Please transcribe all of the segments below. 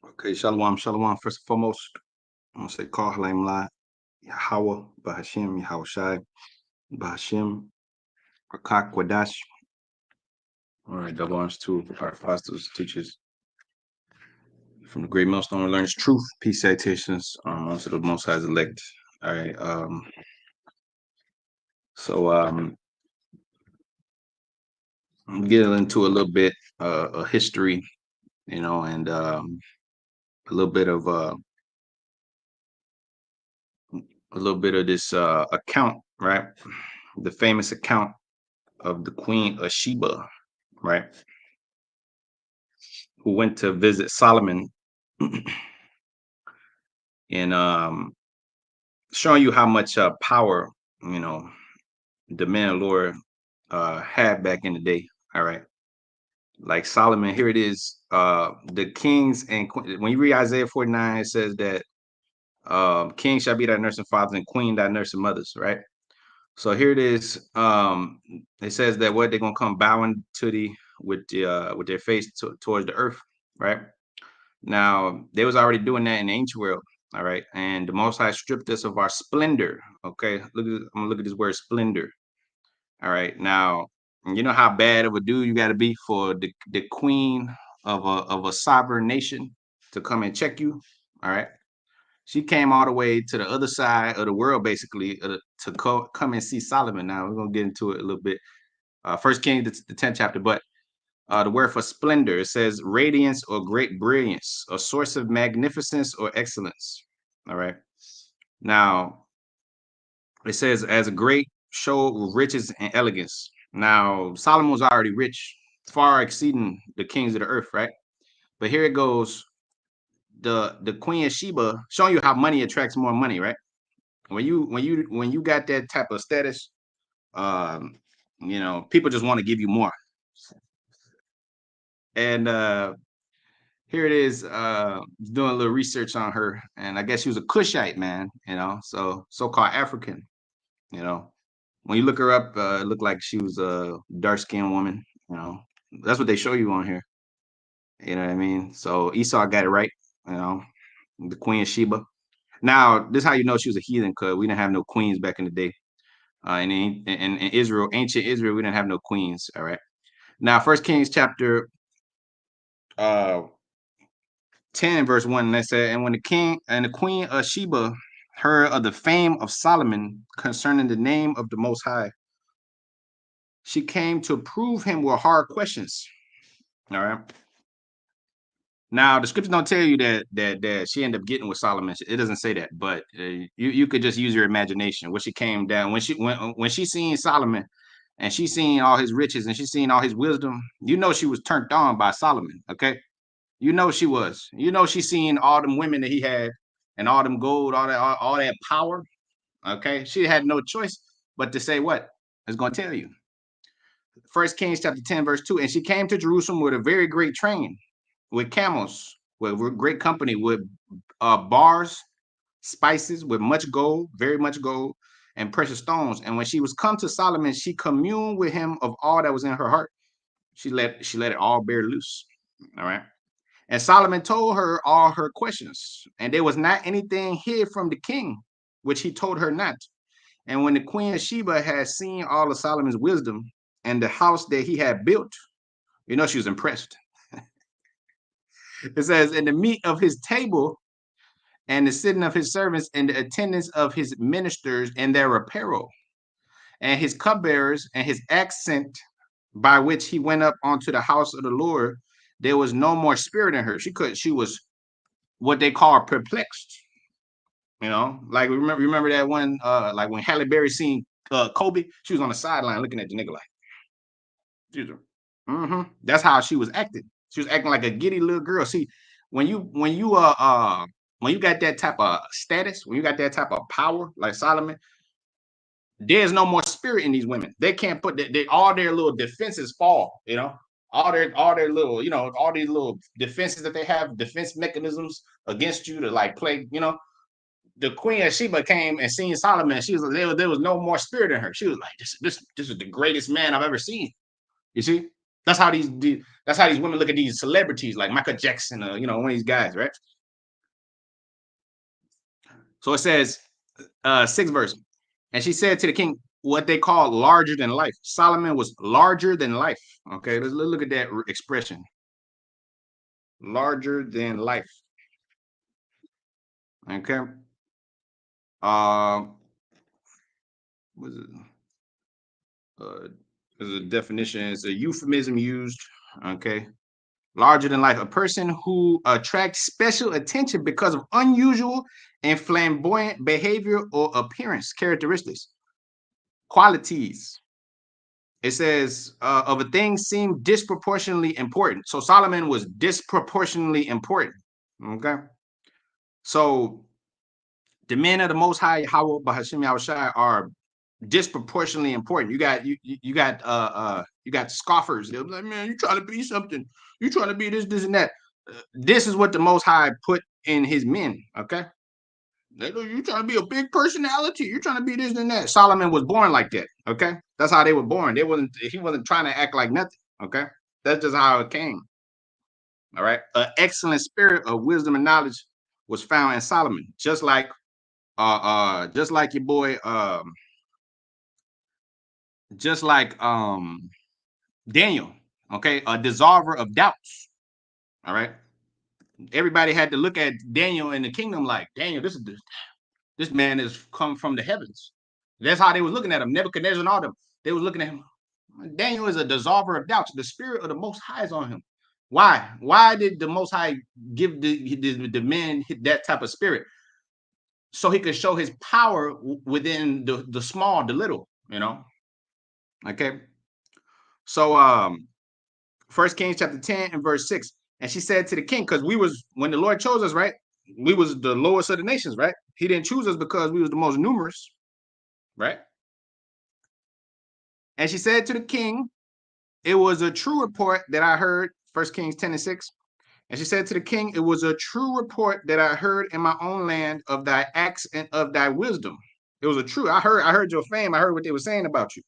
Okay, shalom, shalom. First and foremost, I'm gonna say call Halim La, Yahweh, Bahashim, Yahweh Shai, Bahashim, Rakak, Wadash. All right, double honors to our apostles, teachers from the great millstone learns truth, peace, salutations, unto the most high's elect. All right, so I'm getting into a little bit of history, and a little bit of this account, right? The famous account of the Queen of Sheba, right? Who went to visit Solomon and showing you how much power, you know, the man Lord had back in the day. All right. Like Solomon, here it is. The kings and when you read Isaiah 49, it says that king shall be thy nursing fathers and queen thy nursing mothers, right? So here it is. It says that what they're gonna come bowing to thee with their face towards the earth, right? Now, they was already doing that in the ancient world, all right? And the Most High stripped us of our splendor, okay? I'm gonna look at this word splendor, all right? Now, you know how bad of a dude you got to be for the queen of a sovereign nation to come and check you, all right? She came all the way to the other side of the world, basically, to come and see Solomon. Now, we're gonna get into it a little bit. First King, the 10th chapter, but the word for splendor, it says radiance or great brilliance, a source of magnificence or excellence. All right. Now, it says as a great show of riches and elegance. Now, Solomon was already rich, far exceeding the kings of the earth, right? But here it goes. The Queen of Sheba showing you how money attracts more money, right? When you got that type of status, um, people just want to give you more. And here it is, doing a little research on her, and I guess she was a Cushite, man, so-called African, you know. When you look her up, it looked like she was a dark-skinned woman, you know. That's what they show you on here, you know what I mean? So Esau got it right, you know, the Queen of Sheba. Now, this is how you know she was a heathen, because we didn't have no queens back in the day. In Israel, ancient Israel, we didn't have no queens, all right? Now, First Kings chapter uh 10 verse 1, and they said, and when the king and the queen of Sheba heard of the fame of Solomon concerning the name of the Most High, she came to prove him with hard questions. All right. Now the scriptures don't tell you that she ended up getting with Solomon. It doesn't say that, but you could just use your imagination. When she came down, when she seen Solomon, and she seen all his riches and she seen all his wisdom, you know she was turned on by Solomon. Okay. You know she was. You know she seen all them women that he had and all them gold, all that power. Okay, she had no choice but to say what? It's going to tell you. First Kings chapter 10, verse 2. And she came to Jerusalem with a very great train, with camels, with great company, with bars, spices, with much gold, very much gold, and precious stones. And when she was come to Solomon, she communed with him of all that was in her heart. She let it all bear loose. All right. And Solomon told her all her questions, and there was not anything hid from the king, which he told her not. And when the queen of Sheba had seen all of Solomon's wisdom and the house that he had built, she was impressed. It says, in the meat of his table and the sitting of his servants and the attendance of his ministers and their apparel, and his cupbearers and his accent by which he went up onto the house of the Lord, there was no more spirit in her. She was what they call perplexed. Like remember that one, like when Halle Berry seen Kobe, she was on the sideline looking at the nigga like, that's how she was acting. She was acting like a giddy little girl. See, when you got that type of status, when you got that type of power, like Solomon, there's no more spirit in these women. They can't put all their little defenses fall. All their little, all these little defenses that they have, defense mechanisms against you to like play, the Queen of Sheba came and seen Solomon. She was there was no more spirit in her. She was like, this is the greatest man I've ever seen. You see? That's how these women look at these celebrities like Michael Jackson, one of these guys, right? So it says, sixth verse, and she said to the king, what they call larger than life. Solomon was larger than life. Okay, let's look at that expression, larger than life. Okay, uh, was it? Uh, is a definition. It's a euphemism used. Okay, larger than life, a person who attracts special attention because of unusual and flamboyant behavior or appearance characteristics, qualities. It says of a thing seemed disproportionately important. So Solomon was disproportionately important. Okay, so the men of the Most High, Yahweh Bahashim Yahushai, are disproportionately important. You got scoffers. They'll be like, man, you trying to be something. You trying to be this, this, and that. This is what the Most High put in His men. Okay, you trying to be a big personality. You trying to be this and that. Solomon was born like that. Okay, that's how they were born. They wasn't. He wasn't trying to act like nothing. Okay, that's just how it came. All right, an excellent spirit of wisdom and knowledge was found in Solomon, just like your boy, just like Daniel, okay, a dissolver of doubts. All right. Everybody had to look at Daniel in the kingdom like, Daniel, this man is come from the heavens. That's how they was looking at him. Nebuchadnezzar and all them. They was looking at him. Daniel is a dissolver of doubts. The spirit of the Most High is on him. Why? Why did the Most High give the men that type of spirit? So he could show his power within the small, the little, Okay. So First Kings chapter 10 and verse 6. And she said to the king, because we was when the Lord chose us, right? We was the lowest of the nations, right? He didn't choose us because we was the most numerous, right? And she said to the king, it was a true report that I heard, First Kings 10 and 6. And she said to the king, it was a true report that I heard in my own land of thy acts and of thy wisdom. It was a true. I heard your fame. I heard what they were saying about you.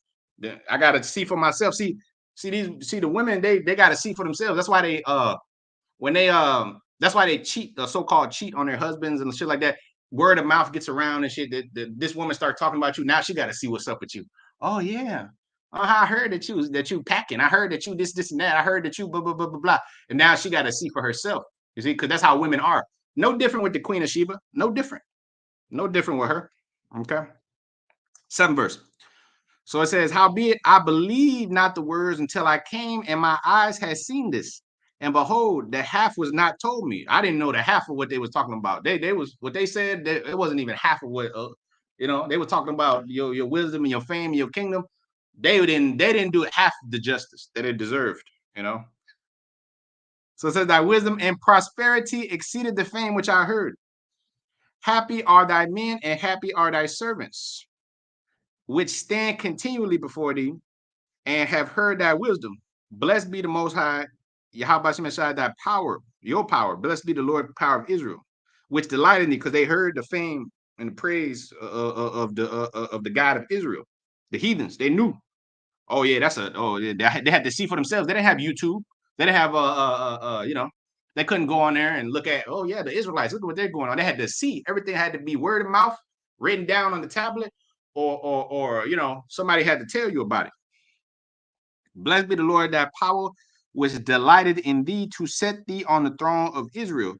I gotta see for myself. See the women, they gotta see for themselves. That's why they when they that's why they cheat, the so-called cheat on their husbands and shit like that. Word of mouth gets around and shit. This woman start talking about you. Now she got to see what's up with you. Oh yeah. Oh, I heard that you packing. I heard that you this and that. I heard that you blah blah blah blah blah. And now she got to see for herself. You see, because that's how women are. No different with the Queen of Sheba. No different. No different with her. Okay. 7th verse. So it says, howbeit I believed not the words until I came, and my eyes had seen this. And behold, the half was not told me. I didn't know the half of what they was talking about. They was what they said. It wasn't even half of what they were talking about your wisdom and your fame and your kingdom. They didn't do it half the justice that it deserved. You know. So it says, thy wisdom and prosperity exceeded the fame which I heard. Happy are thy men and happy are thy servants, which stand continually before thee and have heard thy wisdom. Blessed be the Most High, Yahweh Shemashai, thy power, your power. Blessed be the Lord, power of Israel, which delighted in thee, because they heard the fame and the praise of the God of Israel. The heathens, they knew. Oh yeah, they had to see for themselves. They didn't have YouTube. They didn't have they couldn't go on there and look at. Oh yeah, the Israelites. Look at what they're going on. They had to see. Everything had to be word of mouth, written down on the tablet, or somebody had to tell you about it. Blessed be the Lord, that power which delighted in thee to set thee on the throne of Israel,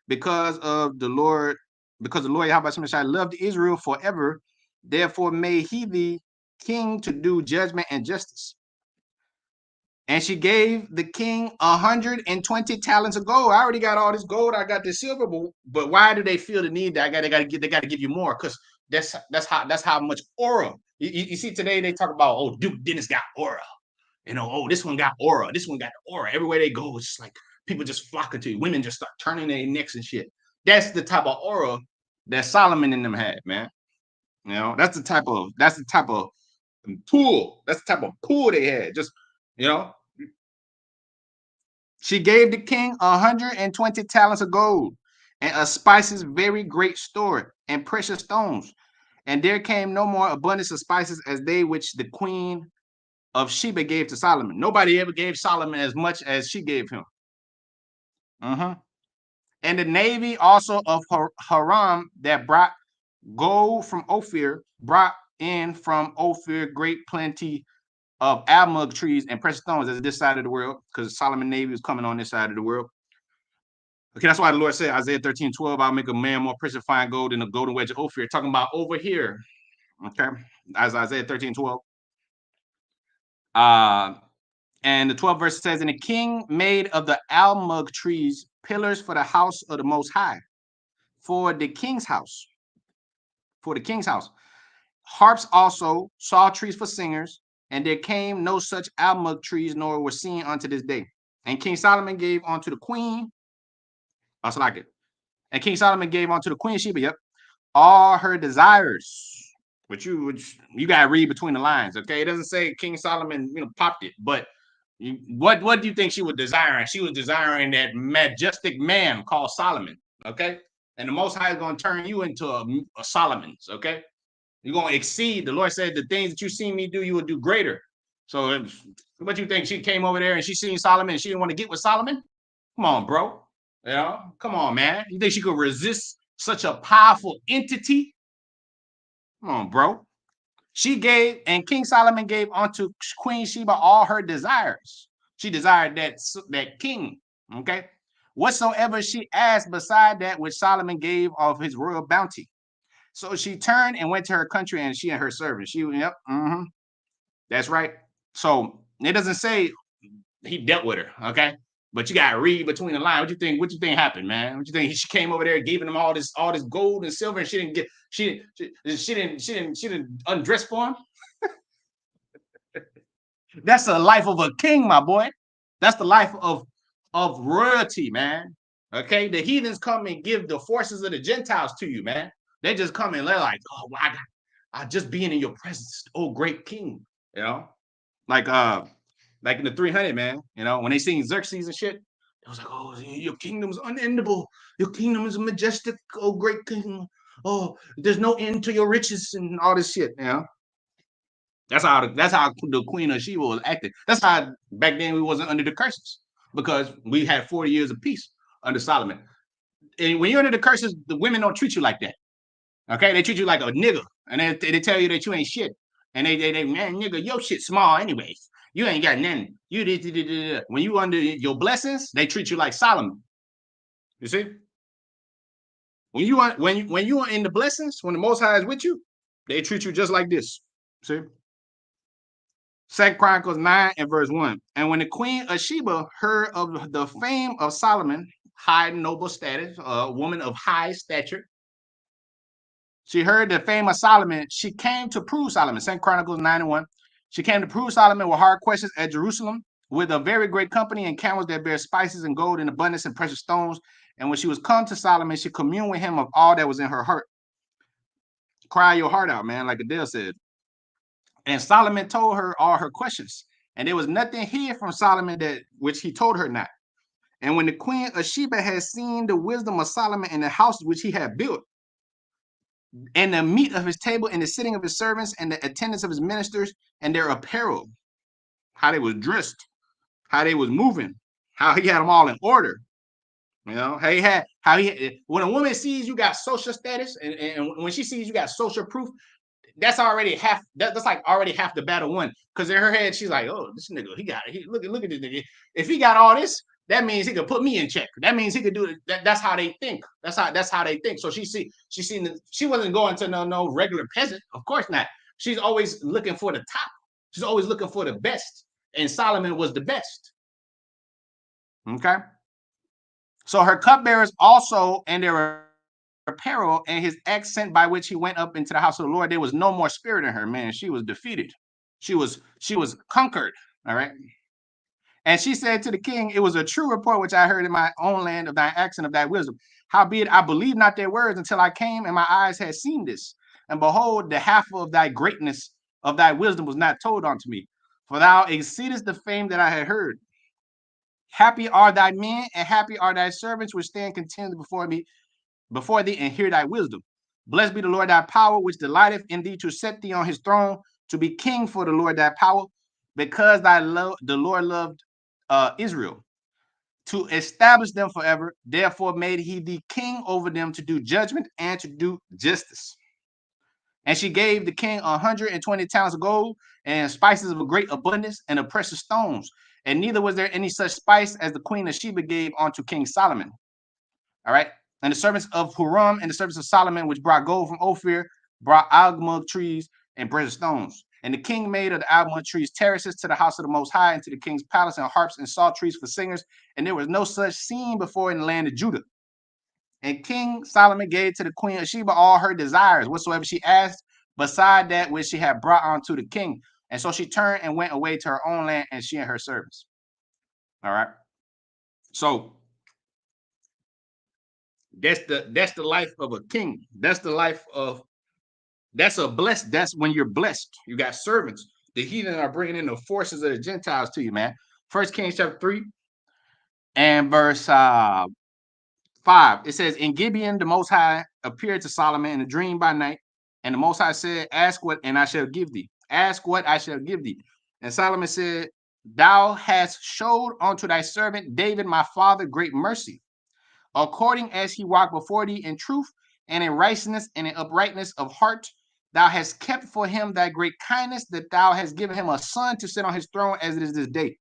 because the Lord Yahweh loved Israel forever. Therefore made he thee king to do judgment and justice. And she gave the king 120 talents of gold. I already got all this gold. I got this silver, but why do they feel the need that they got to give you more? Because that's how much aura. You see today they talk about, oh, Duke Dennis got aura. Oh, this one got aura. This one got aura. Everywhere they go, it's just like people just flocking to you. Women just start turning their necks and shit. That's the type of aura that Solomon and them had, man. That's the type of pull. That's the type of pull they had. Just you know, she gave the king 120 talents of gold and a spices very great store and precious stones. And there came no more abundance of spices as they which the queen of Sheba gave to Solomon. Nobody ever gave Solomon as much as she gave him. Mm-hmm. And the navy also of Haram that brought gold from Ophir, brought in from Ophir great plenty of almug trees and precious stones as this side of the world, because Solomon navy was coming on this side of the world. Okay, that's why the Lord said, Isaiah 13:12, I'll make a man more precious fine gold than a golden wedge of Ophir, talking about over here. Okay, as Isaiah 13:12. And the 12th verse says, and the king made of the almug trees pillars for the house of the Most High, for the king's house. For the king's house. Harps also, saw trees for singers, and there came no such almug trees, nor were seen unto this day. And King Solomon gave unto the queen, also like it. And King Solomon gave unto the queen Sheba, yep, all her desires. Which you gotta read between the lines, okay? It doesn't say King Solomon, popped it, but what do you think she was desiring? She was desiring that majestic man called Solomon, okay? And the Most High is going to turn you into a Solomon's, okay? You're going to exceed. The Lord said the things that you see me do, you will do greater. So what you think? She came over there and she seen Solomon and she didn't want to get with Solomon? Come on, bro. Come on, man. You think she could resist such a powerful entity? Come on, bro. She gave, and King Solomon gave unto Queen Sheba all her desires. She desired that king, okay? Whatsoever she asked beside that which Solomon gave of his royal bounty. So she turned and went to her country, and she and her servants. That's right. So it doesn't say he dealt with her, okay? But you gotta read between the lines. What you think? What you think happened, man? What you think? She came over there, giving him all this gold and silver, and she didn't undress for him. That's the life of a king, my boy. That's the life of royalty, man. Okay, the heathens come and give the forces of the Gentiles to you, man. They just come and they're like, oh, well, I just being in your presence, oh great king, like in the 300, man. When they seen Xerxes and shit, it was like, oh, your kingdom is unendable, your kingdom is majestic, oh great king, oh, there's no end to your riches and all this shit, That's how the Queen of Sheba was acting. That's how back then we wasn't under the curses, because we had 40 years of peace under Solomon. And when you're under the curses, the women don't treat you like that. Okay, they treat you like a nigga, and they tell you that you ain't shit. And they man, nigga, your shit small anyways. You ain't got nothing. You did. When you under your blessings, they treat you like Solomon. You see, when you are in the blessings, when the Most High is with you, they treat you just like this. See. 2 Chronicles 9 and verse 1. And when the queen of Sheba heard of the fame of Solomon, high noble status, a woman of high stature, she heard the fame of Solomon. She came to prove Solomon. 2 Chronicles 9 and 1. She came to prove Solomon with hard questions at Jerusalem, with a very great company and camels that bear spices and gold in abundance and precious stones. And when she was come to Solomon, she communed with him of all that was in her heart. Cry your heart out, man, like Adele said. And Solomon told her all her questions, and there was nothing hid from Solomon that which he told her not. And when the queen of Sheba had seen the wisdom of Solomon in the house which he had built, and the meat of his table, and the sitting of his servants, and the attendance of his ministers, and their apparel, how they was dressed, how they was moving, how he had them all in order. When a woman sees you got social status, and when she sees you got social proof, that's already half. That's like already half the battle won. Because in her head, she's like, "Oh, this nigga, look at this nigga. If he got all this, that means he could put me in check. That means he could do it." That's how they think. That's how they think. So she wasn't going to no regular peasant. Of course not. She's always looking for the top. She's always looking for the best. And Solomon was the best. Okay. So her cupbearers also, and their apparel, and his accent by which he went up into the house of the Lord, there was no more spirit in her, man. She was defeated. She was conquered. All right. And she said to the king, it was a true report which I heard in my own land of thy accent of thy wisdom. Howbeit I believed not their words until I came and my eyes had seen this. And behold, the half of thy greatness of thy wisdom was not told unto me, for thou exceedest the fame that I had heard. Happy are thy men, and happy are thy servants which stand contented before thee, and hear thy wisdom. Blessed be the Lord thy power, which delighteth in thee to set thee on his throne, to be king for the Lord thy power. because the Lord loved Israel, to establish them forever. Therefore made he thee king over them to do judgment and to do justice. And she gave the king 120 talents of gold and spices of a great abundance and of precious stones. And neither was there any such spice as the queen of Sheba gave unto King Solomon. All right. And the servants of Huram and the servants of Solomon, which brought gold from Ophir, brought almug trees and precious stones. And the king made of the almug trees terraces to the house of the Most High and to the king's palace, and harps and saw trees for singers. And there was no such seen before in the land of Judah. And King Solomon gave to the queen of Sheba all her desires, whatsoever she asked, beside that which she had brought unto the king. And so she turned and went away to her own land, and she and her servants. All right. So that's the life of a king. That's the life of that's when you're blessed. You got servants. The heathen are bringing in the forces of the Gentiles to you, man. First Kings chapter 3 and verse 5. It says, in Gibeon, the Most High appeared to Solomon in a dream by night. And the Most High said, ask what, and I shall give thee. Ask what, I shall give thee. And Solomon said, thou hast showed unto thy servant David, my father, great mercy, according as he walked before thee in truth and in righteousness and in uprightness of heart. Thou hast kept for him thy great kindness, that thou hast given him a son to sit on his throne as it is this day.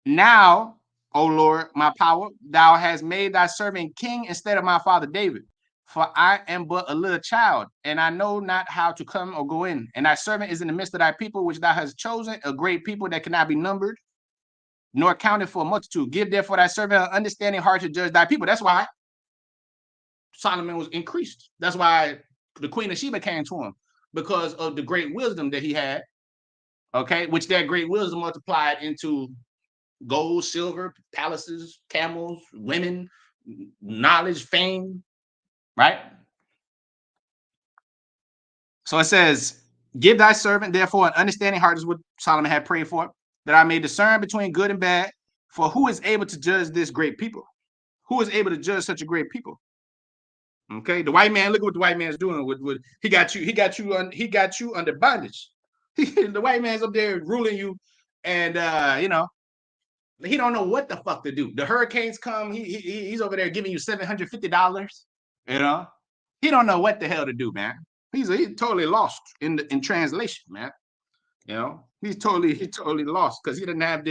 Now, O Lord, my power, thou hast made thy servant king instead of my father David. For I am but a little child, and I know not how to come or go in. And thy servant is in the midst of thy people, which thou hast chosen, a great people that cannot be numbered, nor counted for a multitude. Give therefore thy servant an understanding heart to judge thy people. That's why Solomon was increased. That's why the queen of Sheba came to him, because of the great wisdom that he had, okay, which that great wisdom multiplied into gold, silver, palaces, camels, women, knowledge, fame, right? So it says, give thy servant, therefore, an understanding heart, is what Solomon had prayed for, that I may discern between good and bad. For who is able to judge this great people? Who is able to judge such a great people? Okay, the white man, look at what the white man's doing. With he got you under bondage. The white man's up there ruling you, and he don't know what the fuck to do. The hurricanes come, he's over there giving you $750. You know, he don't know what the hell to do, man. He's totally lost in translation, man. You know, he's totally lost because he doesn't have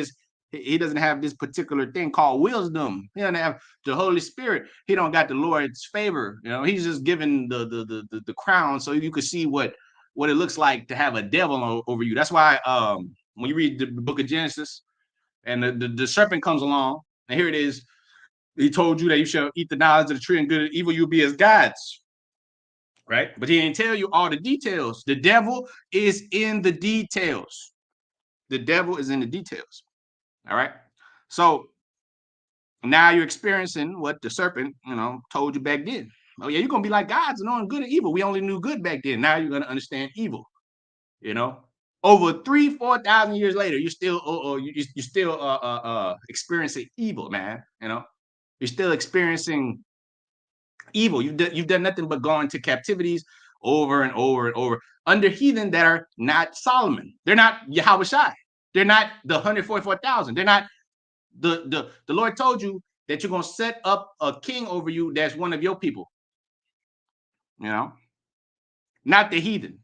this particular thing called wisdom. He doesn't have the Holy Spirit. He don't got the Lord's favor. You know, he's just given the crown so you can see what it looks like to have a devil over you. That's why when you read the book of Genesis and the serpent comes along, and here it is, he told you that you shall eat the knowledge of the tree and good and evil, you'll be as gods. Right? But he didn't tell you all the details. The devil is in the details. The devil is in the details. All right. So now you're experiencing what the serpent, told you back then. Oh yeah, you're gonna be like gods, knowing good and evil. We only knew good back then. Now you're gonna understand evil. Over 3,000-4,000 years later, you're still experiencing evil, man. You're still experiencing evil. You've done nothing but gone to captivities over and over and over under heathen that are not Solomon. They're not Yahweh Shai. They're not the 144,000. They're not the Lord told you that you're gonna set up a king over you that's one of your people. Not the heathen.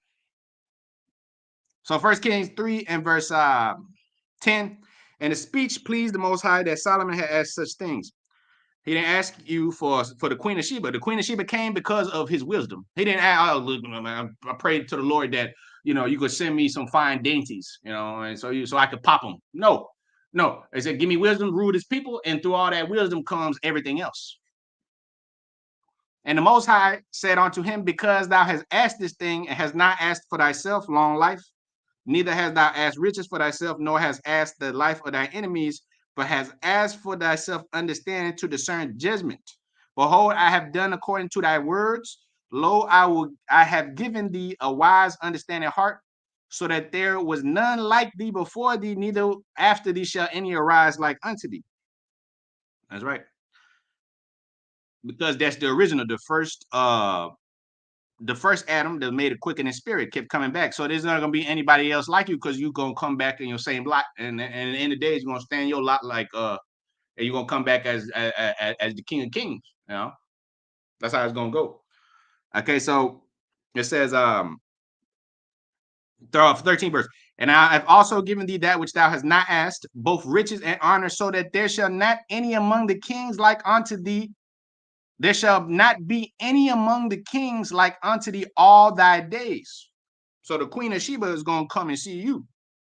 So 1 Kings 3 and verse 10, and the speech pleased the Most High that Solomon had asked such things. He didn't ask you for the Queen of Sheba. The Queen of Sheba came because of his wisdom. He didn't ask, I prayed to the Lord that, you could send me some fine dainties, and so I could pop them. No. He said, give me wisdom, rule this people, and through all that wisdom comes everything else. And the Most High said unto him, because thou hast asked this thing and hast not asked for thyself long life, neither hast thou asked riches for thyself, nor hast asked the life of thy enemies, but hast asked for thyself understanding to discern judgment. Behold, I have done according to thy words. Lo, I have given thee a wise understanding heart, so that there was none like thee before thee, neither after thee shall any arise like unto thee. That's right. Because that's the original, the first the first Adam that made a quickening spirit kept coming back. So there's not gonna be anybody else like you because you're gonna come back in your same lot, and at the end of the day, you're gonna stand your lot like and you're gonna come back as the King of Kings. You know, that's how it's gonna go. Okay, so it says 13th verse. And I have also given thee that which thou hast not asked, both riches and honor, so that there shall not any among the kings like unto thee. There shall not be any among the kings like unto thee all thy days. So the Queen of Sheba is gonna come and see you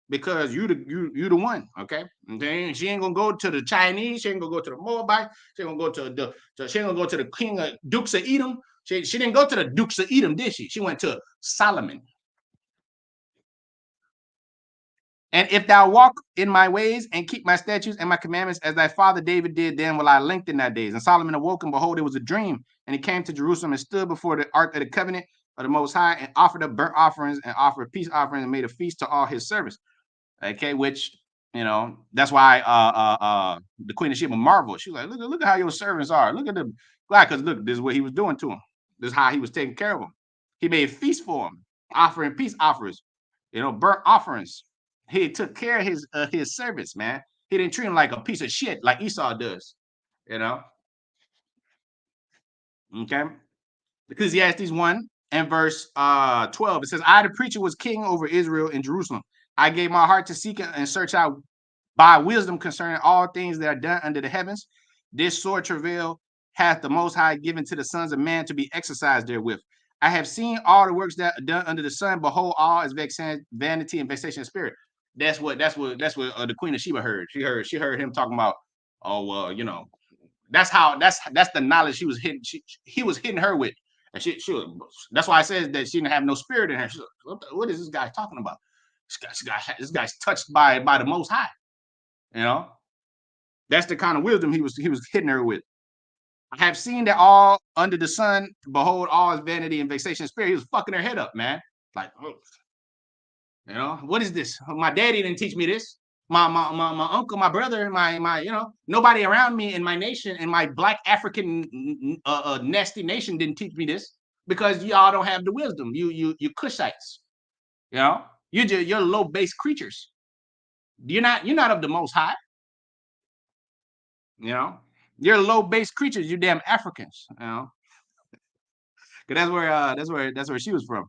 because you the one, okay? And she ain't gonna go to the Chinese, she ain't gonna go to the Moabite, she ain't gonna go to she ain't gonna go to the King of Dukes of Edom. She didn't go to the Dukes of Edom, did she? She went to Solomon. And if thou walk in my ways and keep my statutes and my commandments as thy father David did, then will I lengthen thy days. And Solomon awoke, and behold, it was a dream. And he came to Jerusalem and stood before the ark of the covenant of the Most High and offered up burnt offerings and offered peace offerings and made a feast to all his servants. Okay, which that's why the Queen of Sheba marveled. She was like, look at how your servants are. Look at them. Why? Because look, this is what he was doing to them. This is how he was taking care of them. He made feasts for them, offering peace offerings, burnt offerings. He took care of his servants, man. He didn't treat him like a piece of shit like Esau does. You know. Okay. Ecclesiastes 1 and verse 12. It says, I, the preacher, was king over Israel in Jerusalem. I gave my heart to seek and search out by wisdom concerning all things that are done under the heavens. This sore travail hath the Most High given to the sons of man to be exercised therewith. I have seen all the works that are done under the sun. Behold, all is vanity and vexation of spirit. That's what the Queen of Sheba heard. She heard him talking about, oh well, that's the knowledge she was hitting. He was hitting her with, and she was. That's why I said that she didn't have no spirit in her. She was, what is this guy talking about? This guy's touched by the Most High. You know, that's the kind of wisdom he was hitting her with. I have seen that all under the sun, behold, all is vanity and vexation of spirit. He was fucking her head up, man. Like, what is this? My daddy didn't teach me this. My uncle, my brother, my nobody around me in my nation, in my black African nasty nation didn't teach me this because y'all don't have the wisdom. You Cushites, you're low base creatures. You're not of the Most High. You're low base creatures. You damn Africans. Because that's where she was from.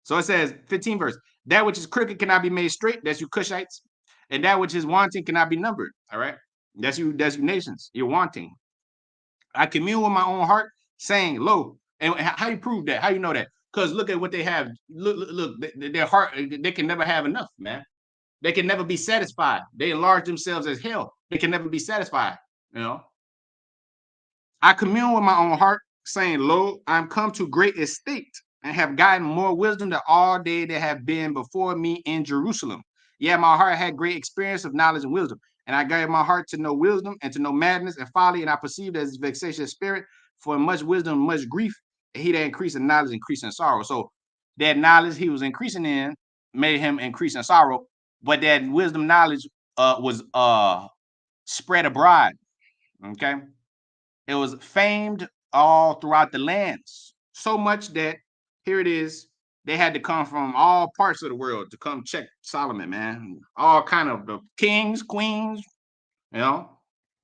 So it says 15 verse. That which is crooked cannot be made straight. That's you Cushites. And that which is wanting cannot be numbered. All right. That's you nations. You're wanting. I commune with my own heart, saying, lo. And how you prove that? How you know that? Because look at what they have. Look, their heart, they can never have enough, man. They can never be satisfied. They enlarge themselves as hell. They can never be satisfied. I commune with my own heart, saying, lo, I'm come to great estate and have gotten more wisdom than all they that have been before me in Jerusalem. Yeah, my heart had great experience of knowledge and wisdom. And I gave my heart to know wisdom and to know madness and folly. And I perceived as vexatious spirit for much wisdom, much grief. And he that increased in knowledge, increased in sorrow. So that knowledge he was increasing in made him increase in sorrow. But that wisdom knowledge was spread abroad. Okay. It was famed all throughout the lands, so much that here it is. They had to come from all parts of the world to come check Solomon, man. All kind of the kings, queens,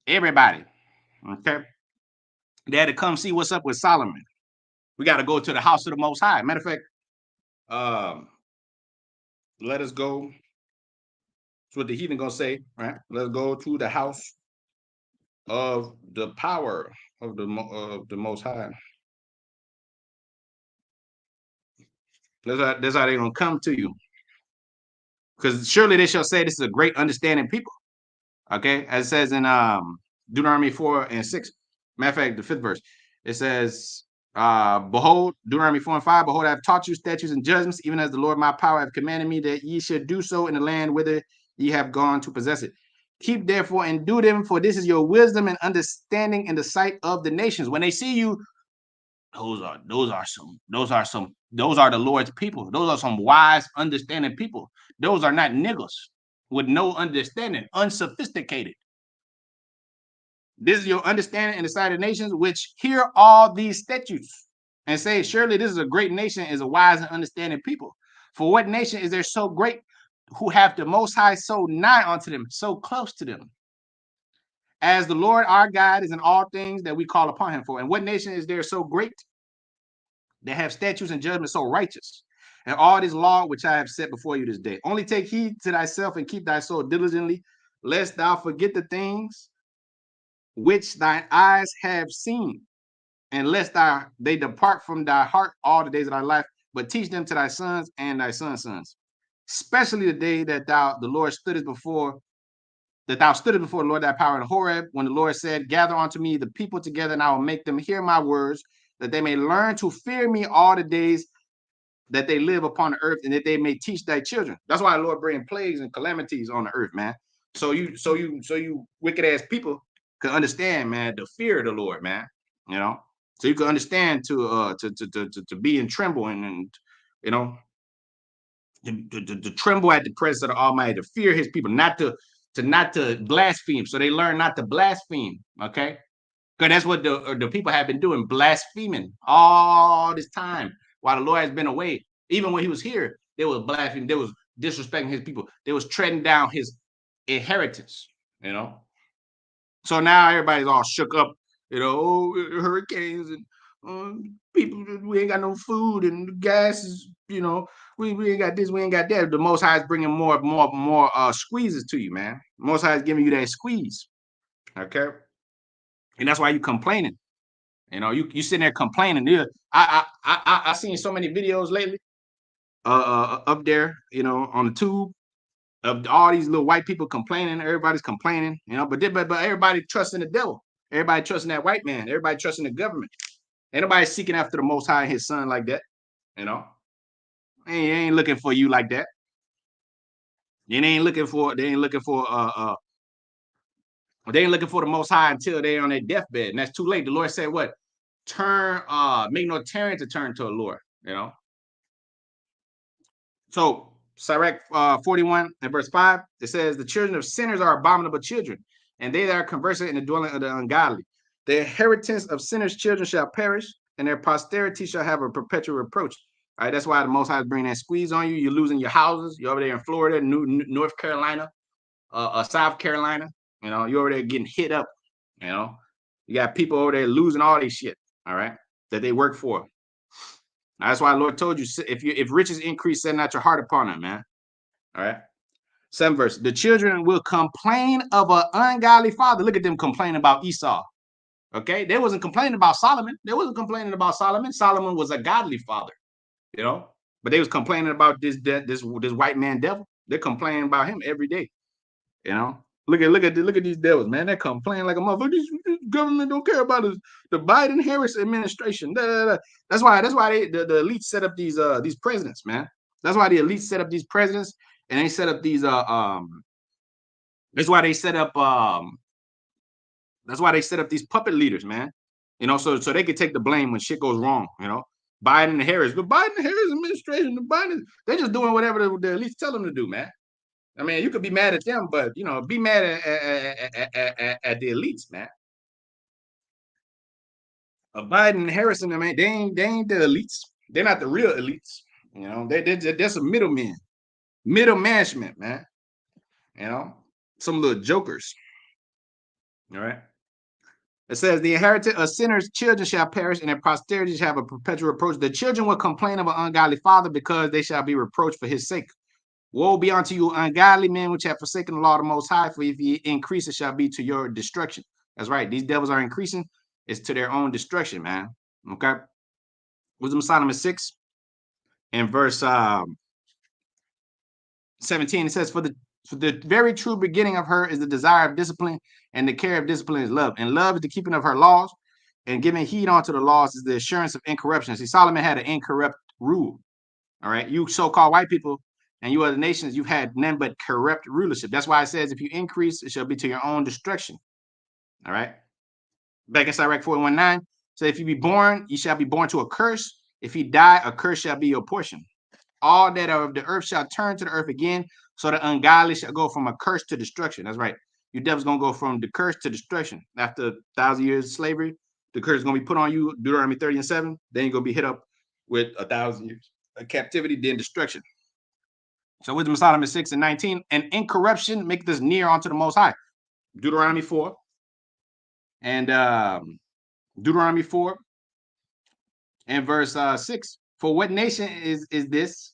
everybody. Okay, they had to come see what's up with Solomon. We got to go to the house of the Most High. Matter of fact, let us go. That's what the heathen gonna say, right? Let's go to the house of the power of the Most High. That's how they're gonna come to you. Because surely they shall say this is a great understanding people. Okay, as it says in Deuteronomy 4 and 6. Matter of fact, the 5th verse. It says, behold, Deuteronomy 4 and 5, behold, I have taught you statutes and judgments, even as the Lord my power have commanded me, that ye should do so in the land whither ye have gone to possess it. Keep therefore and do them, for this is your wisdom and understanding in the sight of the nations. When they see you, those are the Lord's people. Those are some wise, understanding people. Those are not niggas with no understanding, unsophisticated. This is your understanding in the sight of nations, which hear all these statutes. and say, surely this is a great nation, is a wise and understanding people. For what nation is there so great, who have the Most High so nigh unto them, so close to them, as the Lord our God is in all things that we call upon him for? And what nation is there so great, that have statutes and judgments so righteous, and all this law which I have set before you this day? Only take heed to thyself and keep thy soul diligently, lest thou forget the things which thine eyes have seen, and lest they depart from thy heart all the days of thy life, but teach them to thy sons and thy sons' sons, especially the day that the Lord stoodest before, that thou stoodest before the Lord thy power in Horeb, when the Lord said, gather unto me the people together, and I will make them hear my words, that they may learn to fear me all the days that they live upon the earth, and that they may teach thy children. That's why the Lord bring plagues and calamities on the earth, man. So you wicked ass people can understand, man, the fear of the Lord, man. You know, so you can understand to be in tremble and you know to tremble at the presence of the Almighty, to fear His people, not to blaspheme. So they learn not to blaspheme. Okay, because that's what the people have been doing, blaspheming all this time while the Lord has been away. Even when He was here, they was blaspheming, they was disrespecting His people, they was treading down His inheritance. You know, so now everybody's all shook up. You know, oh, hurricanes and people, we ain't got no food and gas is, you know, we ain't got this, we ain't got that. The Most High is bringing more squeezes to you, man. The Most High is giving you that squeeze, okay? And that's why you complaining. You know, you sitting there complaining. Yeah, I seen so many videos lately, up there, you know, on the tube of all these little white people complaining. Everybody's complaining, you know, but everybody trusting the devil. Everybody trusting that white man. Everybody trusting the government. Ain't nobody seeking after the Most High and His Son like that. You know, ain't looking for you like that. They ain't looking for. They ain't looking for. They ain't looking for the Most High until they're on their deathbed, and that's too late. The Lord said, "What? Turn. Make no tarrying to turn to the Lord." You know. So Sirach 41 and verse 5, it says, the children of sinners are abominable children, and they that are conversant in the dwelling of the ungodly. The inheritance of sinners' children shall perish, and their posterity shall have a perpetual reproach. All right, that's why the Most High is bringing that squeeze on you. You're losing your houses. You're over there in Florida, North Carolina, South Carolina. You know, you're over there getting hit up. You know, you got people over there losing all this shit. All right, that they work for. That's why the Lord told you, if riches increase, set not your heart upon them, man. All right. 7th verse. The children will complain of an ungodly father. Look at them complaining about Esau. Okay. They wasn't complaining about Solomon. They wasn't complaining about Solomon. Solomon was a godly father, you know. But they was complaining about this white man devil. They're complaining about him every day, you know. Look at these devils, man. They're complaining like a motherfucker. This government don't care about the Biden Harris administration. Da, da, da. That's why the elites set up these presidents, man. That's why the elites set up these presidents, and they set up these that's why they set up these puppet leaders, man. You know, so they could take the blame when shit goes wrong, you know. Biden and Harris, the Biden and Harris administration, they're just doing whatever the elites tell them to do, man. I mean, you could be mad at them, but you know, be mad at the elites, man. Biden and Harrison, I mean, they ain't the elites. They're not the real elites. You know, they're some middlemen, middle management, man. You know, some little jokers. All right. It says, the inheritance of sinners' children shall perish, and their posterity shall have a perpetual reproach. The children will complain of an ungodly father, because they shall be reproached for his sake. Woe be unto you, ungodly men, which have forsaken the law of the Most High, for if ye increase, it shall be to your destruction. That's right. These devils are increasing. It's to their own destruction, man. Okay. Wisdom of Solomon 6 and verse 17. It says, for the very true beginning of her is the desire of discipline, and the care of discipline is love. And love is the keeping of her laws, and giving heed unto the laws is the assurance of incorruption. See, Solomon had an incorrupt rule. All right. You so-called white people and you other nations, you've had none but corrupt rulership. That's why it says, if you increase, it shall be to your own destruction. All right. Back in Sirach 41:9. So if you be born, you shall be born to a curse. If you die, a curse shall be your portion. All that are of the earth shall turn to the earth again. So the ungodly shall go from a curse to destruction. That's right. You devils gonna go from the curse to destruction. After 1,000 years of slavery, The curse is going to be put on you, Deuteronomy 30 and 7. Then you're going to be hit up with 1,000 years of captivity, then destruction. So Wisdom of Solomon 6 and 19. And incorruption make us near unto the Most High. Deuteronomy 4. And Deuteronomy 4 and verse 6. For what nation is this?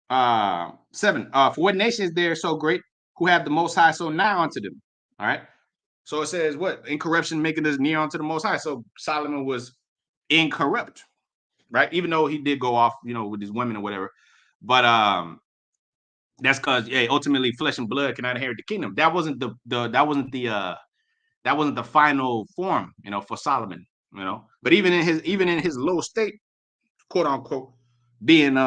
7. For what nation is there so great who have the Most High so nigh unto them? All right. So it says what? Incorruption making us near unto the Most High. So Solomon was incorrupt, right? Even though he did go off, with his women or whatever. But that's because ultimately flesh and blood cannot inherit the kingdom. That wasn't that wasn't the final form, for Solomon, But even in his low state, quote unquote, being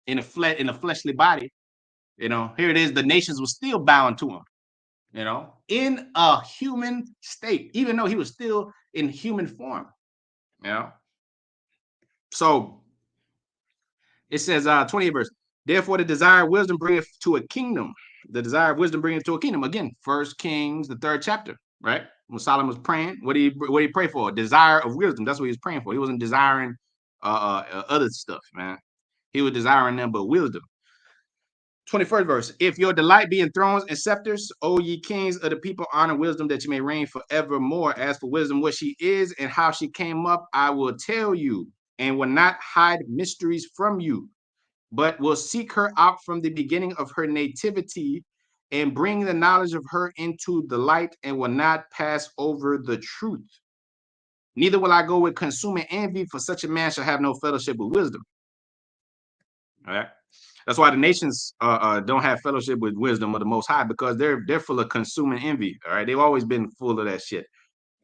in a fleshly body, here it is, the nations were still bowing to him, in a human state, even though he was still in human form, So it says 28 verse. Therefore, the desire of wisdom bringeth to a kingdom. The desire of wisdom bringeth to a kingdom. Again, 1 Kings, the 3rd chapter, right? When Solomon was praying, what did he pray for? Desire of wisdom. That's what he was praying for. He wasn't desiring other stuff, man. He was desiring them but wisdom. 21st verse. If your delight be in thrones and scepters, O ye kings of the people, honor wisdom that you may reign forevermore. As for wisdom, what she is and how she came up, I will tell you, and will not hide mysteries from you, but will seek her out from the beginning of her nativity and bring the knowledge of her into the light, and will not pass over the truth. Neither will I go with consuming envy, for such a man shall have no fellowship with wisdom. All right. That's why the nations don't have fellowship with wisdom of the Most High, because they're full of consuming envy. All right. They've always been full of that shit.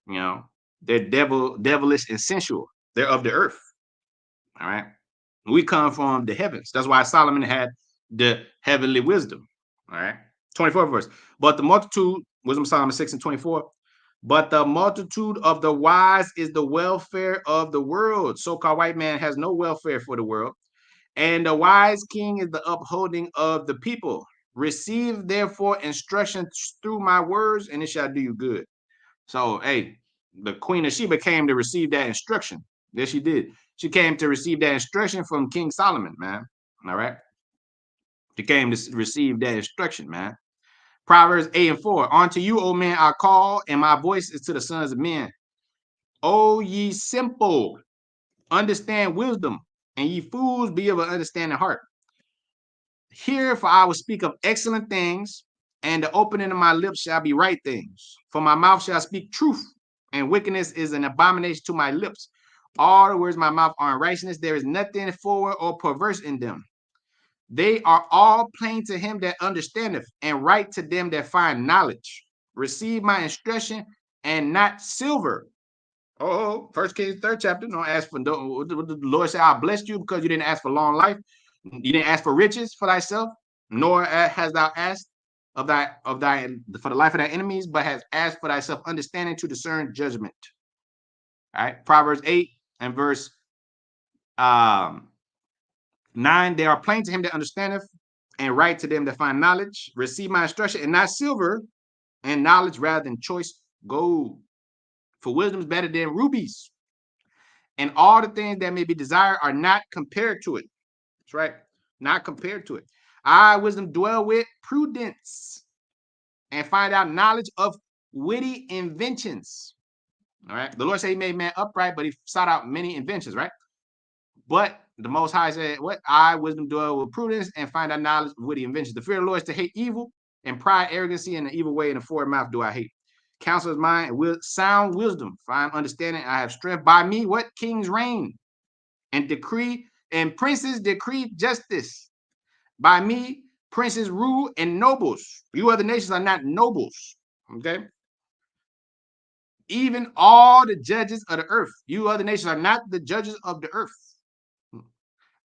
They're devilish and sensual. They're of the earth. All right. We come from the heavens. That's why Solomon had the heavenly wisdom. All right. 24th verse. But the multitude, Wisdom Solomon 6 and 24. But the multitude of the wise is the welfare of the world. So-called white man has no welfare for the world. And the wise king is the upholding of the people. Receive therefore instruction through my words, and it shall do you good. So, hey, the queen of Sheba came to receive that instruction. Yes, she did. She came to receive that instruction from King Solomon, man. All right. She came to receive that instruction, man. Proverbs 8 and 4. Unto you, O men, I call, and my voice is to the sons of men. O ye simple, understand wisdom, and ye fools, be of an understanding heart. Hear, for I will speak of excellent things, and the opening of my lips shall be right things. For my mouth shall speak truth, and wickedness is an abomination to my lips. All the words of my mouth are in righteousness. There is nothing forward or perverse in them. They are all plain to him that understandeth, and right to them that find knowledge. Receive my instruction, and not silver. Oh, 1 Kings 3rd chapter. Don't ask for. The Lord said, I blessed you because you didn't ask for long life. You didn't ask for riches for thyself, nor has thou asked of thy for the life of thy enemies, but has asked for thyself understanding to discern judgment. All right, Proverbs 8 and verse 9. They are plain to him that understandeth, and right to them that find knowledge. Receive my instruction, and not silver, and knowledge rather than choice gold. For wisdom is better than rubies, and all the things that may be desired are not compared to it. That's right, not compared to it. I, wisdom, dwell with prudence, and find out knowledge of witty inventions. All right. The Lord said he made man upright, but he sought out many inventions, right? But the Most High said, what? I, wisdom, dwell with prudence, and find out knowledge of witty inventions. The fear of the Lord is to hate evil, and pride, arrogancy, and the evil way, and the forward mouth do I hate. Counsel is mine, and sound wisdom. For I am understanding, I have strength. By me, what? Kings reign, and decree, and princes decree justice. By me, princes rule, and nobles. You other nations are not nobles. Okay. Even all the judges of the earth. You other nations are not the judges of the earth.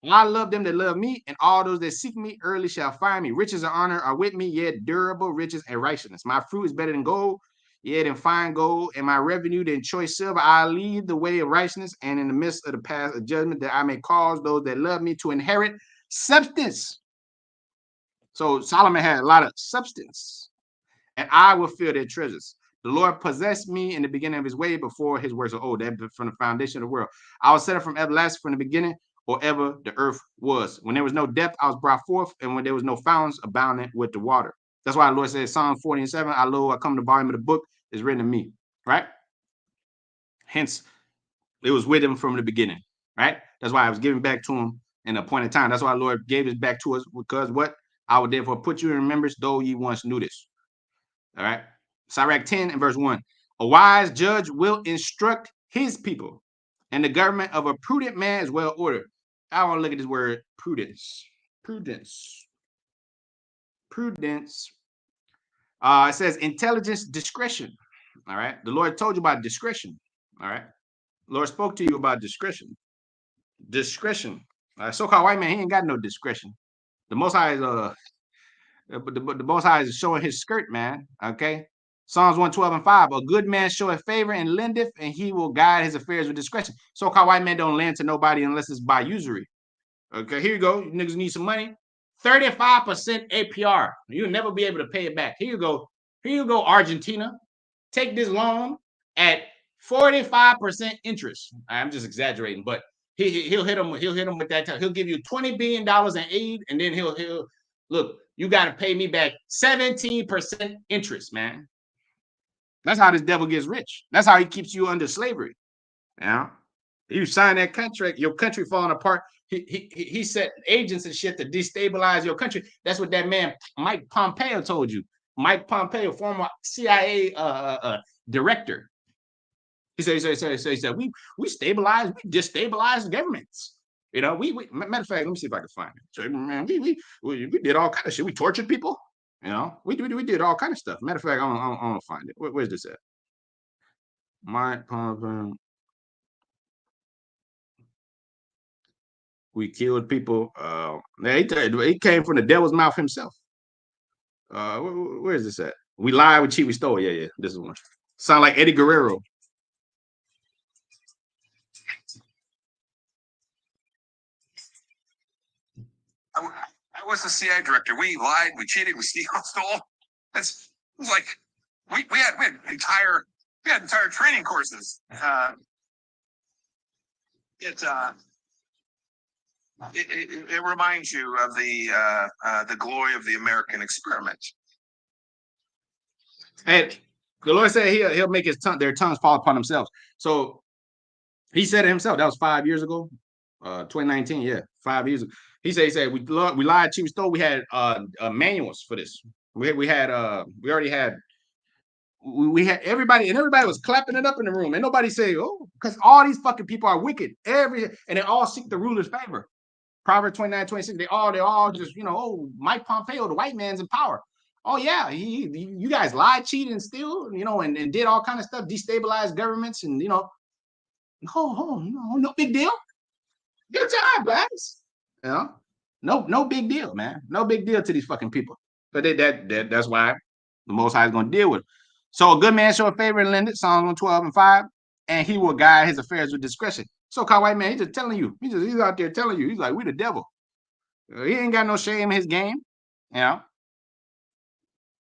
I love them that love me, and all those that seek me early shall find me. Riches and honor are with me, yet durable riches and righteousness. My fruit is better than gold, yet than fine gold, and my revenue than choice silver. I lead the way of righteousness, and in the midst of the path of judgment, that I may cause those that love me to inherit substance. So Solomon had a lot of substance, and I will fill their treasures. The Lord possessed me in the beginning of his way before his works are old. That from the foundation of the world. I was set up from everlasting from the beginning, or ever the earth was. When there was no depth, I was brought forth, and when there was no fountains, abounding with the water. That's why the Lord says, Psalm 40 and 7, I lo, I come to the volume of the book is written to me, right? Hence, it was with him from the beginning, right? That's why I was giving back to him in a point in time. That's why the Lord gave it back to us, because what? I will therefore put you in remembrance, though ye once knew this. All right. Sirach 10 and verse 1. A wise judge will instruct his people, and the government of a prudent man is well ordered. I want to look at this word prudence. Prudence. Prudence. It says intelligence, discretion. All right. The Lord told you about discretion. All right. The Lord spoke to you about discretion. Discretion. So-called white man, he ain't got no discretion. The Most High is the Most High is showing his skirt, man. Okay. Psalms 112 and 5. A good man showeth favor and lendeth, and he will guide his affairs with discretion. So-called white man don't lend to nobody unless it's by usury. Okay, here you go. You niggas need some money. 35% APR. You'll never be able to pay it back. Here you go. Here you go, Argentina. Take this loan at 45% interest. I'm just exaggerating, but he'll hit them. He'll hit them with that. He'll give you $20 billion in aid, and then he'll look. You got to pay me back 17% interest, man. That's how this devil gets rich. That's how he keeps you under slavery. Yeah. You sign that contract, your country falling apart. He set agents and shit to destabilize your country. That's what that man Mike Pompeo told you. Mike Pompeo, former CIA director. He said, we stabilize, we destabilize governments. You know, matter of fact, let me see if I can find it. So, man, we did all kind of shit. We tortured people. You know, we did all kind of stuff. Matter of fact, I don't find it. Where's this at? Mike Pompeo. We killed people. He came from the devil's mouth himself. Where is this at? We lied, we cheat, we stole. Yeah, this is one. Sound like Eddie Guerrero. I was the CIA director. We lied, we cheated, we stole. That's like we had entire training courses. It reminds you of the glory of the American experiment. And the Lord said he'll make their tongues fall upon themselves. So he said it himself. That was 5 years ago, 2019. Yeah, 5 years ago. He said we lied, cheap, stole. We had manuals for this. We already had everybody, and everybody was clapping it up in the room, and nobody said, oh, because all these fucking people are wicked. And they all seek the ruler's favor. Proverbs 29:26. They all just, oh, Mike Pompeo, the white man's in power. Oh yeah, you guys lied, cheated, and steal, and did all kind of stuff, destabilized governments, and no big deal. Good job, guys. No big deal, man. No big deal to these fucking people. But that's why the Most High is going to deal with them. So a good man show a favor and lend it, Psalms 112 and 5, and he will guide his affairs with discretion. So-called white man, he's just telling you. He's out there telling you. He's like, we the devil. He ain't got no shame in his game.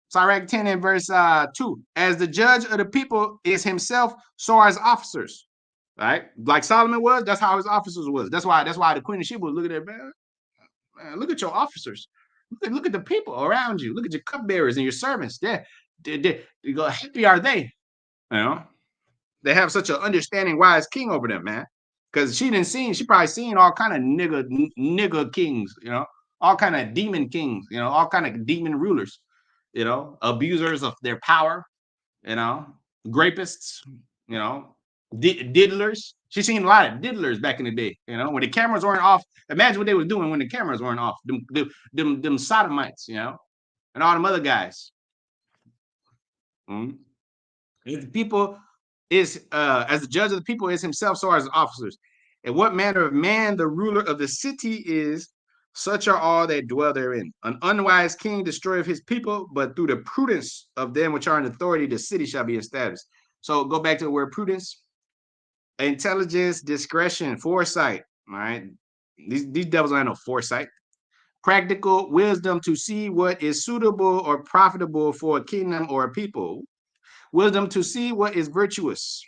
Sirach 10 and verse 2. As the judge of the people is himself, so are his officers. Right? Like Solomon was, that's how his officers was. That's why the Queen of Sheba was looking at, man, look at your officers. Look at the people around you. Look at your cupbearers and your servants. Happy are they. They have such an understanding wise king over them, man. Because she probably seen all kind of nigga kings, all kind of demon kings, all kind of demon rulers, abusers of their power, grapists, diddlers. She seen a lot of diddlers back in the day, when the cameras weren't off. Imagine what they were doing when the cameras weren't off. Them sodomites, and all them other guys. The people is as the judge of the people is himself, so are his officers. And what manner of man the ruler of the city is, such are all that dwell therein. An unwise king destroyeth his people, but through the prudence of them which are in authority, the city shall be established. So go back to the word prudence. Intelligence, discretion, foresight. All right. These devils don't have no foresight. Practical wisdom to see what is suitable or profitable for a kingdom or a people. Wisdom to see what is virtuous,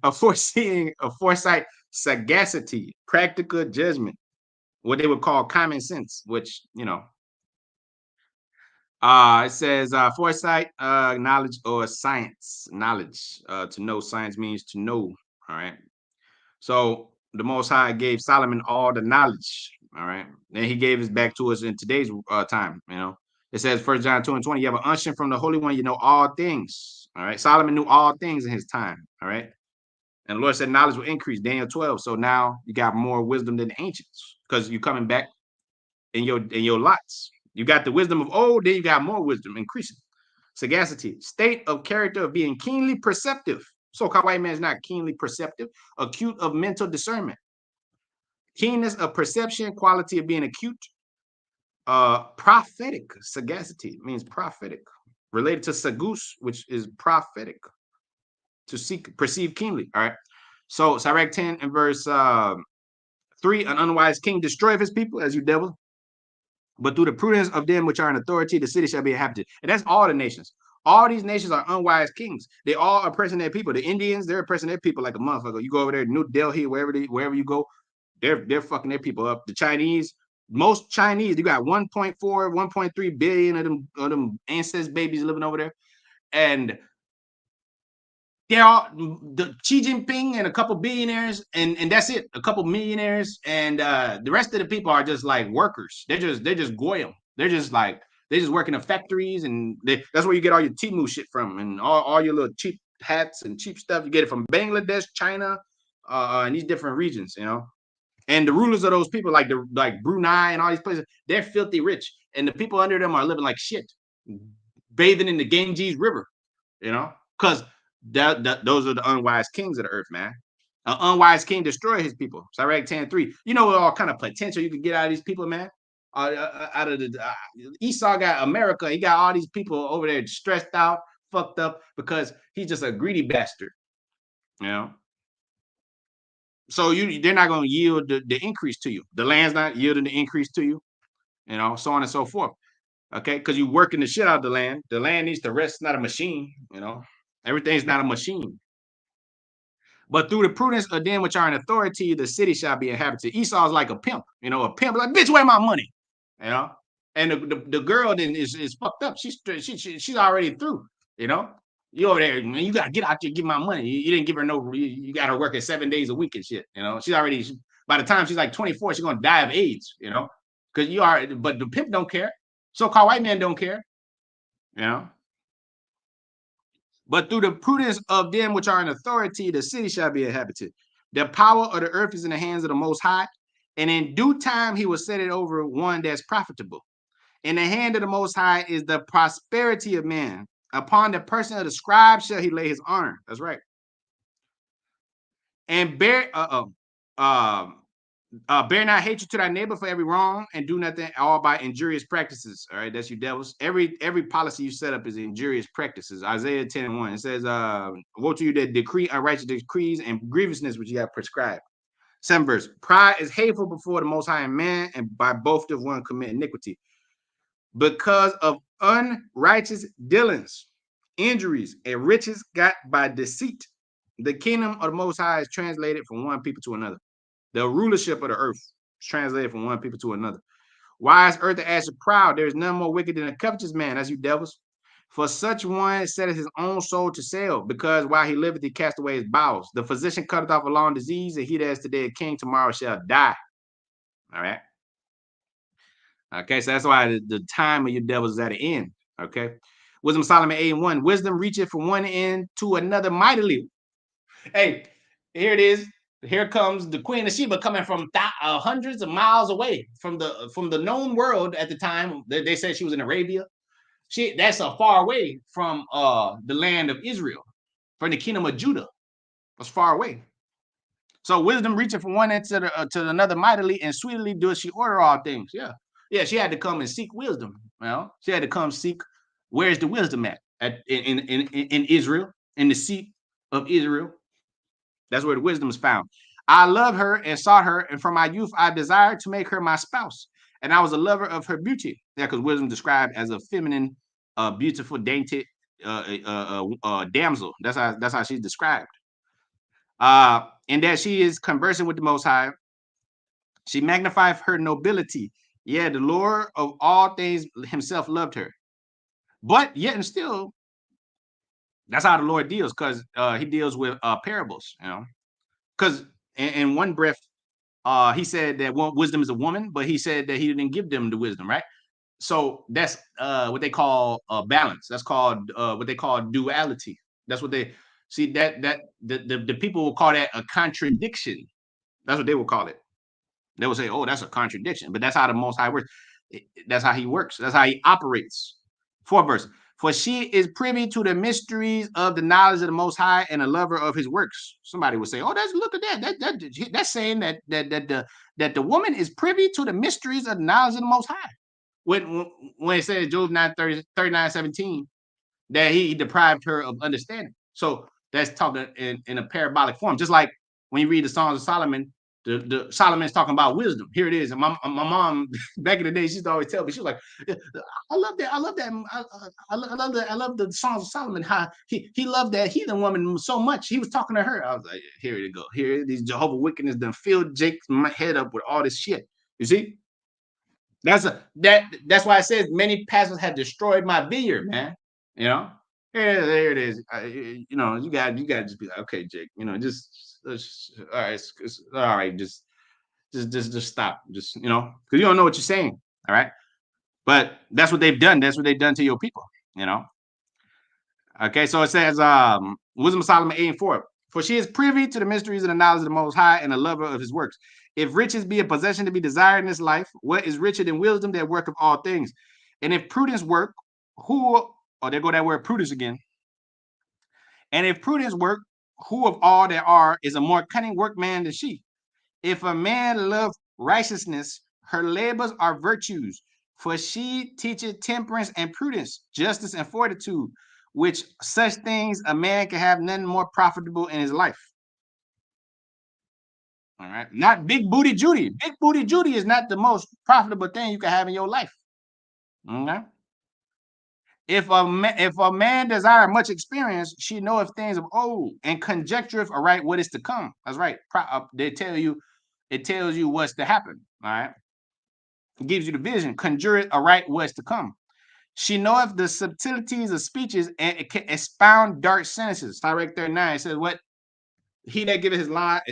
a foreseeing, a foresight, sagacity, practical judgment, what they would call common sense, which, it says foresight, knowledge, or science, knowledge. To know, science means to know. All right. So the Most High gave Solomon all the knowledge. All right. And he gave it back to us in today's time. It says 1 John 2:20, you have an unction from the Holy One, you know all things. All right. Solomon knew all things in his time. All right. And the Lord said knowledge will increase, Daniel 12. So now you got more wisdom than the ancients because you're coming back in your lots. You got the wisdom of old, then you got more wisdom increasing. Sagacity, state of character of being keenly perceptive. So-called white man is not keenly perceptive, acute of mental discernment. Keenness of perception, quality of being acute. Prophetic, sagacity means prophetic. Related to sagus, which is prophetic. To seek, perceive keenly. All right. So Sirach 10 and verse 3, an unwise king destroyeth his people, as you devil. But through the prudence of them which are in authority, the city shall be inhabited. And that's all the nations. All these nations are unwise kings. They all oppressing their people. The Indians, they're oppressing their people like a motherfucker. You go over there, New Delhi, wherever you go, they're fucking their people up. The Chinese, most Chinese, you got 1.4, 1.3 billion of them ancestors babies living over there. And they're all the Xi Jinping and a couple billionaires, and that's it. A couple millionaires, and the rest of the people are just like workers. They're just goyim. They just work in the factories, and that's where you get all your Timu shit from, and all your little cheap hats and cheap stuff. You get it from Bangladesh, China, and these different regions. And the rulers of those people, like Brunei and all these places, they're filthy rich, and the people under them are living like shit, bathing in the Ganges River. Because those are the unwise kings of the earth, man. An unwise king destroy his people. Sirach 10:3. You know what all kind of potential you could get out of these people, man. Out of the Esau got America. He got all these people over there stressed out, fucked up because he's just a greedy bastard. You know. So they're not going to yield the increase to you. The land's not yielding the increase to you. So on and so forth. Okay, because you're working the shit out of the land. The land needs to rest, not a machine. Everything's not a machine. But through the prudence of them which are in authority, the city shall be inhabited. Esau's like a pimp, a pimp like, bitch, where my money? And the girl then is fucked up. She's already through, You over there, man, you gotta get out there, give my money. You didn't give her no, you got her working 7 days a week and shit, She's already, by the time she's like 24, she's gonna die of AIDS, Because but the pimp don't care. So-called white men don't care, But through the prudence of them which are in authority, the city shall be inhabited. The power of the earth is in the hands of the Most High, and in due time he will set it over one that's profitable. In the hand of the Most High is the prosperity of man. Upon the person of the scribe shall he lay his honor. That's right. And bear not hatred to thy neighbor for every wrong, and do nothing all by injurious practices. All right, that's you devils. Every policy you set up is injurious practices. Isaiah 10:1. It says, woe to you that decree unrighteous decrees and grievousness which you have prescribed. 7th verse. Pride is hateful before the Most High and man, and by both of one commit iniquity. Because of unrighteous dealings, injuries, and riches got by deceit, the kingdom of the Most High is translated from one people to another. The rulership of the earth is translated from one people to another. Why is earth and ash proud? There is none more wicked than a covetous man, as you devils. For such one setteth his own soul to sale, because while he liveth, he cast away his bowels. The physician cutteth off a long disease, and he that is today a king, tomorrow shall die. All right. Okay, so that's why the time of your devils is at an end. Okay. Wisdom Solomon 8:1. Wisdom reacheth from one end to another mightily. Hey, here it is. Here comes the Queen of Sheba coming from hundreds of miles away from the known world at the time. They said she was in Arabia. That's a far away from the land of Israel, from the kingdom of Judah. That's far away. So wisdom reaching from one end to another mightily, and sweetly does she order all things. Yeah. She had to come and seek wisdom. She had to come seek where's the wisdom at in Israel, in the seat of Israel. That's where the wisdom is found. I love her and sought her, and from my youth I desired to make her my spouse. And I was a lover of her beauty. Yeah, because wisdom described as a feminine, beautiful, dainty, damsel. That's how she's described. And that she is conversing with the Most High. She magnified her nobility. Yeah, the Lord of all things himself loved her. But yet and still, that's how the Lord deals, because he deals with parables, Because in one breath, he said that wisdom is a woman, but he said that he didn't give them the wisdom, right? So that's what they call balance. That's called what they call duality. That's what they see, the people will call that a contradiction. That's what they will call it. They will say, "Oh, that's a contradiction," but that's how the Most High works. That's how he works. That's how he operates. Fourth verse. For she is privy to the mysteries of the knowledge of the Most High and a lover of his works. Somebody would say, "Oh, that's look at that's saying that the woman is privy to the mysteries of the knowledge of the Most High." When it says Job 9:39-17, that he deprived her of understanding. So that's talking in a parabolic form. Just like when you read the Songs of Solomon, the Solomon's talking about wisdom. Here it is. And my mom back in the day, she used to always tell me, she was like, I love that. I love that. I love that. I love the Songs of Solomon. How he loved that heathen woman so much. He was talking to her. I was like, here you go. Here these Jehovah Wickedness done filled Jake's head up with all this shit. You see? That's why it says many pastors have destroyed my vineyard, man. You know, there it is. You got to just be like, okay, Jake. All right, all right. Just stop. Because you don't know what you're saying. All right, but that's what they've done. That's what they've done to your people. You know. Okay, so it says, Wisdom of Solomon 8:4. For she is privy to the mysteries and the knowledge of the Most High and a lover of his works. If riches be a possession to be desired in this life, what is richer than wisdom that work of all things? And if prudence work, there go that word prudence again. And if prudence work, who of all there are is a more cunning workman than she? If a man love righteousness, her labors are virtues, for she teacheth temperance and prudence, justice and fortitude, which such things a man can have none more profitable in his life. All right. Not big booty Judy. Big booty Judy is not the most profitable thing you can have in your life. Okay. If a man desire much experience, she knoweth things of old and conjectureth aright what is to come. That's right. They tell you, it tells you what's to happen. All right. It gives you the vision. Conjureth aright what's to come. She knoweth the subtleties of speeches and it can expound dark sentences. Direct 39 says, "What he that giveth his mind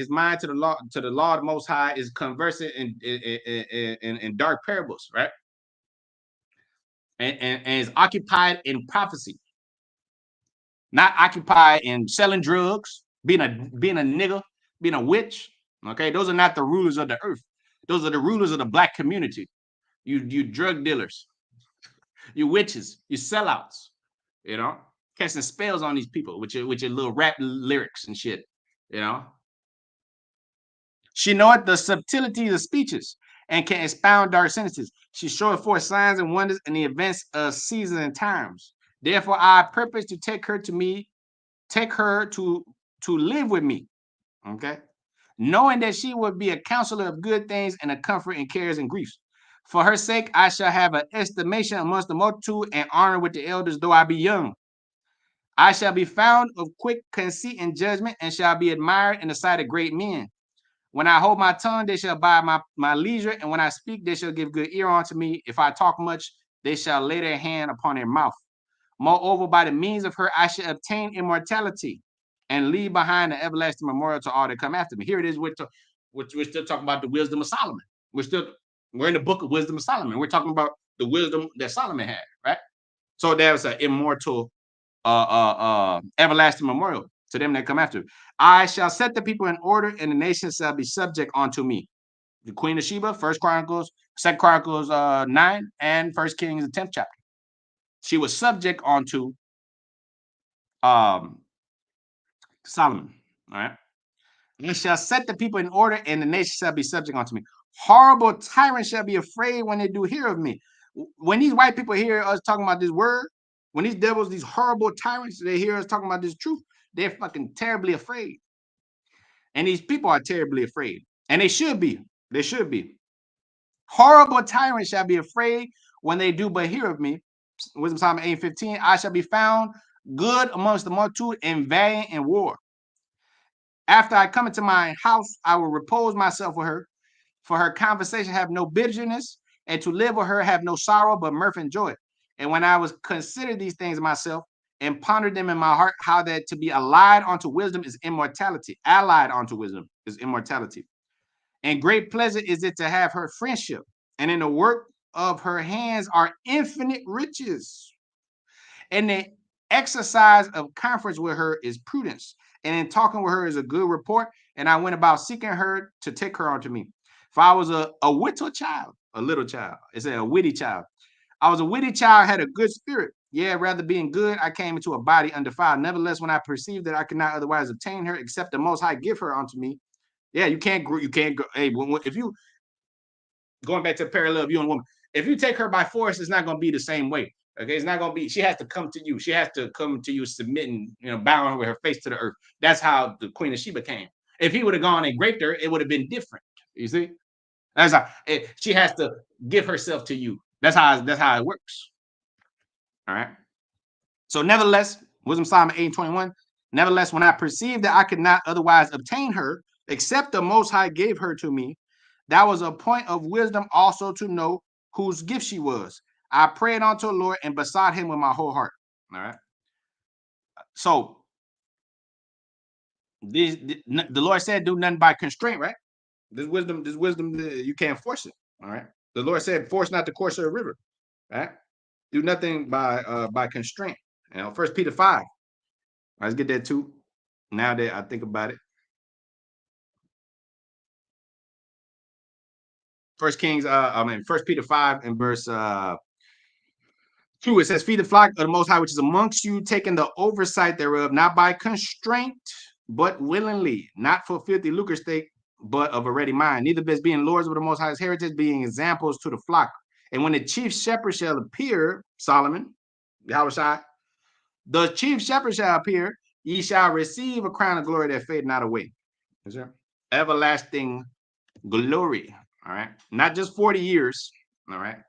to the law of the Most High is conversing in dark parables, right? And is occupied in prophecy, not occupied in selling drugs, being a nigger, being a witch. Okay, those are not the rulers of the earth. Those are the rulers of the black community. You drug dealers, you witches, you sellouts. You know, casting spells on these people with your little rap lyrics and shit. You know, she knoweth the subtleties of speeches and can expound dark sentences. She showeth forth signs and wonders in the events of seasons and times. Therefore, I purpose to take her to live with me. Okay, knowing that she will be a counselor of good things and a comfort in cares and griefs. For her sake, I shall have an estimation amongst the multitude and honor with the elders, though I be young. I shall be found of quick conceit and judgment, and shall be admired in the sight of great men. When I hold my tongue, they shall abide my leisure, and when I speak, they shall give good ear unto me. If I talk much, they shall lay their hand upon their mouth. Moreover, by the means of her, I shall obtain immortality and leave behind an everlasting memorial to all that come after me. Here it is. We're still talking about the wisdom of Solomon. We're in the book of wisdom of Solomon. We're talking about the wisdom that Solomon had, right? So there's an immortal, everlasting memorial to them that come after. I shall set the people in order, and the nations shall be subject unto me. The Queen of Sheba, First Chronicles, Second Chronicles 9, and First Kings, the 10th chapter. She was subject unto Solomon. All right. I shall set the people in order, and the nations shall be subject unto me. Horrible tyrants shall be afraid when they do hear of me. When these white people hear us talking about this word, when these devils, these horrible tyrants, they hear us talking about this truth, they're fucking terribly afraid. And these people are terribly afraid. And they should be. They should be. Horrible tyrants shall be afraid when they do but hear of me. Wisdom Psalm 8:15. I shall be found good amongst the multitude, and valiant in war. After I come into my house, I will repose myself with her, for her conversation have no bitterness, and to live with her have no sorrow, but mirth and joy. And when I was consider these things myself and pondered them in my heart, how that to be allied unto wisdom is immortality, allied unto wisdom is immortality. And great pleasure is it to have her friendship. And in the work of her hands are infinite riches. And the exercise of conference with her is prudence. And in talking with her is a good report. And I went about seeking her to take her unto me. For I was a little child, a little child. It's a witty child. I was a witty child, had a good spirit. Yeah, rather being good, I came into a body undefiled. Nevertheless, when I perceived that I could not otherwise obtain her, except the Most High give her unto me. Yeah, you can't. You can't go. Hey, if you going back to the parallel of you and a woman, if you take her by force, it's not going to be the same way. Okay, it's not going to be. She has to come to you. She has to come to you, submitting, bowing with her face to the earth. That's how the Queen of Sheba came. If he would have gone and raped her, it would have been different. You see, that's how she has to give herself to you. That's how it works. All right. So, nevertheless, Wisdom Psalm 8:21. Nevertheless, when I perceived that I could not otherwise obtain her, except the Most High gave her to me, that was a point of wisdom also to know whose gift she was. I prayed unto the Lord and besought him with my whole heart. All right. So the Lord said, "Do nothing by constraint." Right. This wisdom, you can't force it. All right. The Lord said, "Force not the course of the river." Right. Do nothing by constraint. First Peter 5. Let's get that too. Now that I think about it. First Peter 5 and verse 2, it says, "Feed the flock of the Most High, which is amongst you, taking the oversight thereof, not by constraint, but willingly, not for filthy lucre's sake, but of a ready mind. Neither as being lords of the Most High's heritage, being examples to the flock. And when the chief shepherd shall appear, Solomon, Yahushua, the chief shepherd shall appear, ye shall receive a crown of glory that fade not away." Is there? Everlasting glory. All right. Not just 40 years. All right.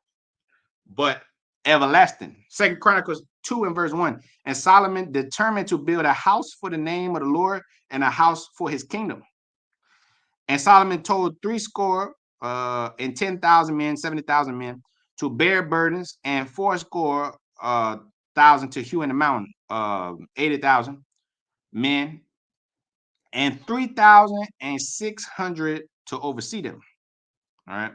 But everlasting. Second Chronicles 2 and verse 1. And Solomon determined to build a house for the name of the Lord and a house for his kingdom. And Solomon told 80 and 10,000 men, 70,000 men to bear burdens, and 80 thousand to hew in the mountain, 80,000 men, and 3,600 to oversee them. All right.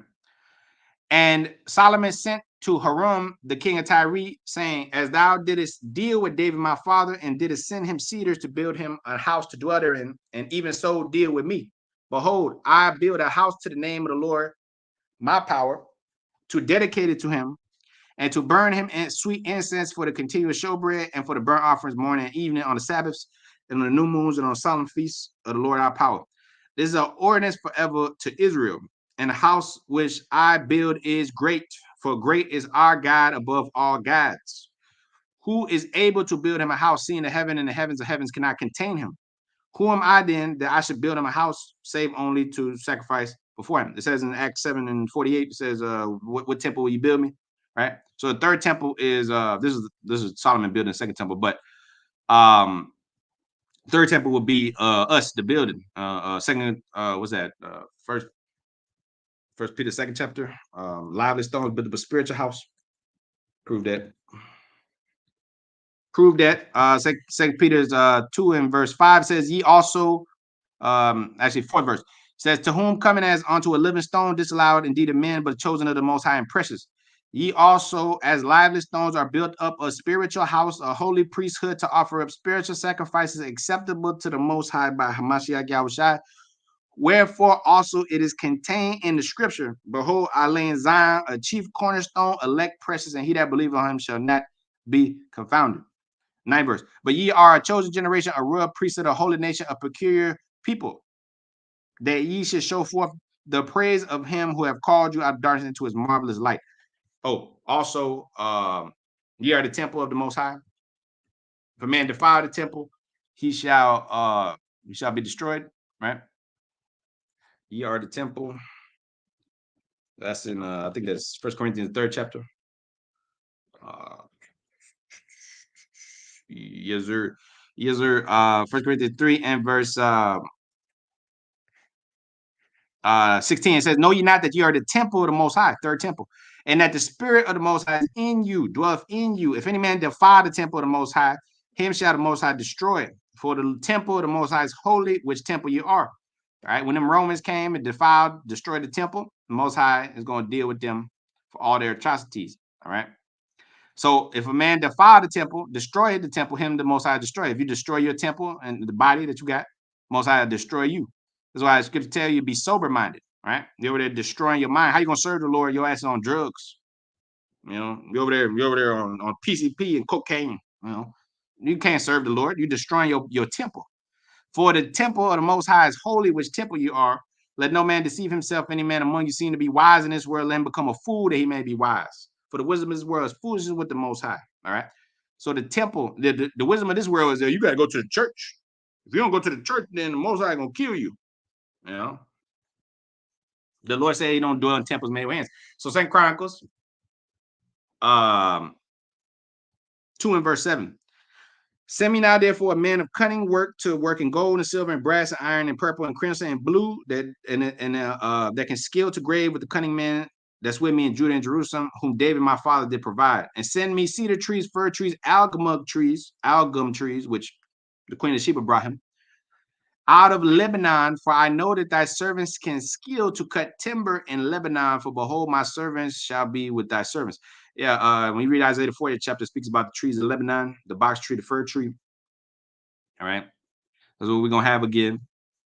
And Solomon sent to Hiram, the king of Tyre, saying, "As thou didst deal with David my father, and didst send him cedars to build him a house to dwell therein, and even so deal with me. Behold, I build a house to the name of the Lord, my power, to dedicate it to him, and to burn him in sweet incense for the continuous showbread, and for the burnt offerings morning and evening on the Sabbaths, and on the new moons, and on solemn feasts of the Lord our power. This is an ordinance forever to Israel. And the house which I build is great, for great is our God above all gods. Who is able to build him a house, seeing the heaven and the heavens of heavens cannot contain him? Who am I then that I should build him a house, save only to sacrifice before him?" It says in Acts 7 and 48, it says, what temple will you build me? Right. So the third temple is this is Solomon building the second temple, but third temple will be us, the building. Second, what's that? First Peter second chapter. Lively stones build up a spiritual house. Prove that. Prove that. Second Peter's 2 and verse 5 says, "Ye also," actually fourth verse says, "To whom coming as unto a living stone, disallowed indeed of men, but chosen of the Most High and precious. Ye also, as lively stones, are built up a spiritual house, a holy priesthood, to offer up spiritual sacrifices acceptable to the Most High by Hamashiach Yahushua. Wherefore also it is contained in the scripture, Behold, I lay in Zion a chief cornerstone, elect, precious, and he that believeth on him shall not be confounded." Ninth verse. "But ye are a chosen generation, a royal priesthood, a holy nation, a peculiar people, that ye should show forth the praise of him who have called you out of darkness into his marvelous light." Oh, also, ye are the temple of the Most High. If a man defile the temple, he shall be destroyed. Right? Ye are the temple. That's in I think that's First Corinthians 3rd chapter. Yes, sir. Yes, sir. 1 Corinthians 3 and verse 16, it says, know ye not that ye are the temple of the Most High, third temple, and that the Spirit of the Most High is in you, dwelleth in you. If any man defile the temple of the Most High, him shall the Most High destroy. For the temple of the Most High is holy, which temple you are. All right. When them Romans came and defiled, destroyed the temple, the Most High is going to deal with them for all their atrocities. All right. So if a man defile the temple, destroy the temple, him the Most High destroy. If you destroy your temple and the body that you got, Most High will destroy you. That's why the scripture tell you be sober minded, right? You're over there destroying your mind. How you gonna serve the Lord? Your ass is on drugs. You know, you're over there on PCP and cocaine. You know, you can't serve the Lord. You're destroying your temple. For the temple of the Most High is holy, which temple you are. Let no man deceive himself. Any man among you seem to be wise in this world, let him become a fool that he may be wise. For the wisdom of this world is foolishness with the Most High. All right. So the temple, the wisdom of this world is that you got to go to the church. If you don't go to the church, then the Most High gonna kill you. You know. The Lord said He don't dwell in temples made with hands. So Second Chronicles, 2 and verse 7. Send me now, therefore, a man of cunning work to work in gold and silver and brass and iron and purple and crimson and blue that can skill to grave with the cunning man that's with me in Judah and Jerusalem, whom David my father did provide. And send me cedar trees, fir trees, algum trees, which the queen of Sheba brought him, out of Lebanon, for I know that thy servants can skill to cut timber in Lebanon, for behold, my servants shall be with thy servants. Yeah, when you read Isaiah the 40th chapter, it speaks about the trees of Lebanon, the box tree, the fir tree. All right. That's what we're gonna have again.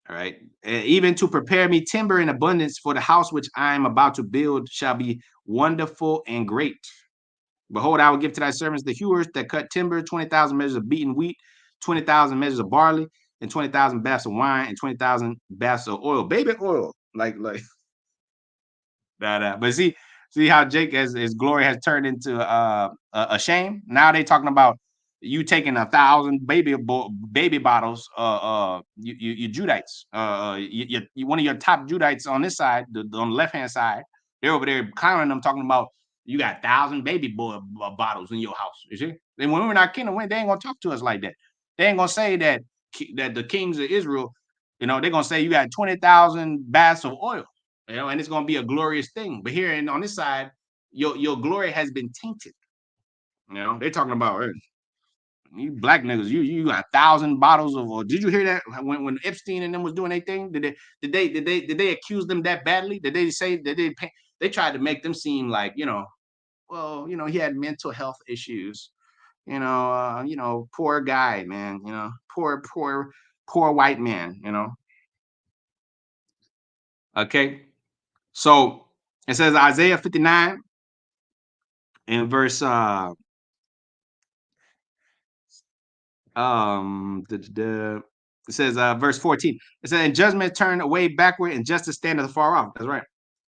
All right. Even to prepare me timber in abundance for the house which I am about to build shall be wonderful and great. Behold, I will give to thy servants the hewers that cut timber, 20,000 measures of beaten wheat, 20,000 measures of barley, and 20,000 baths of wine, and 20,000 baths of oil. Baby oil. Like that. But see how Jake his glory has turned into a shame. Now they talking about you taking 1,000 baby bottles. You Judites. You one of your top Judites on this side, on the left hand side. They're over there clowning them, talking about you got 1,000 baby bottles in your house. You see? Then when we're not kingdom, they ain't gonna talk to us like that. They ain't gonna say that the kings of Israel, they're gonna say you got 20,000 baths of oil, and it's gonna be a glorious thing. But here on this side, your glory has been tainted. They're talking about you black niggas. You got 1,000 bottles of. Or did you hear that when Epstein and them was doing their thing? Did they accuse them that badly? Did they say that they tried to make them seem like well he had mental health issues. Poor guy, man. Poor white man. Okay. So it says Isaiah 59 in verse it says verse 14. It says, and judgment turn away backward and justice standeth afar off. That's right.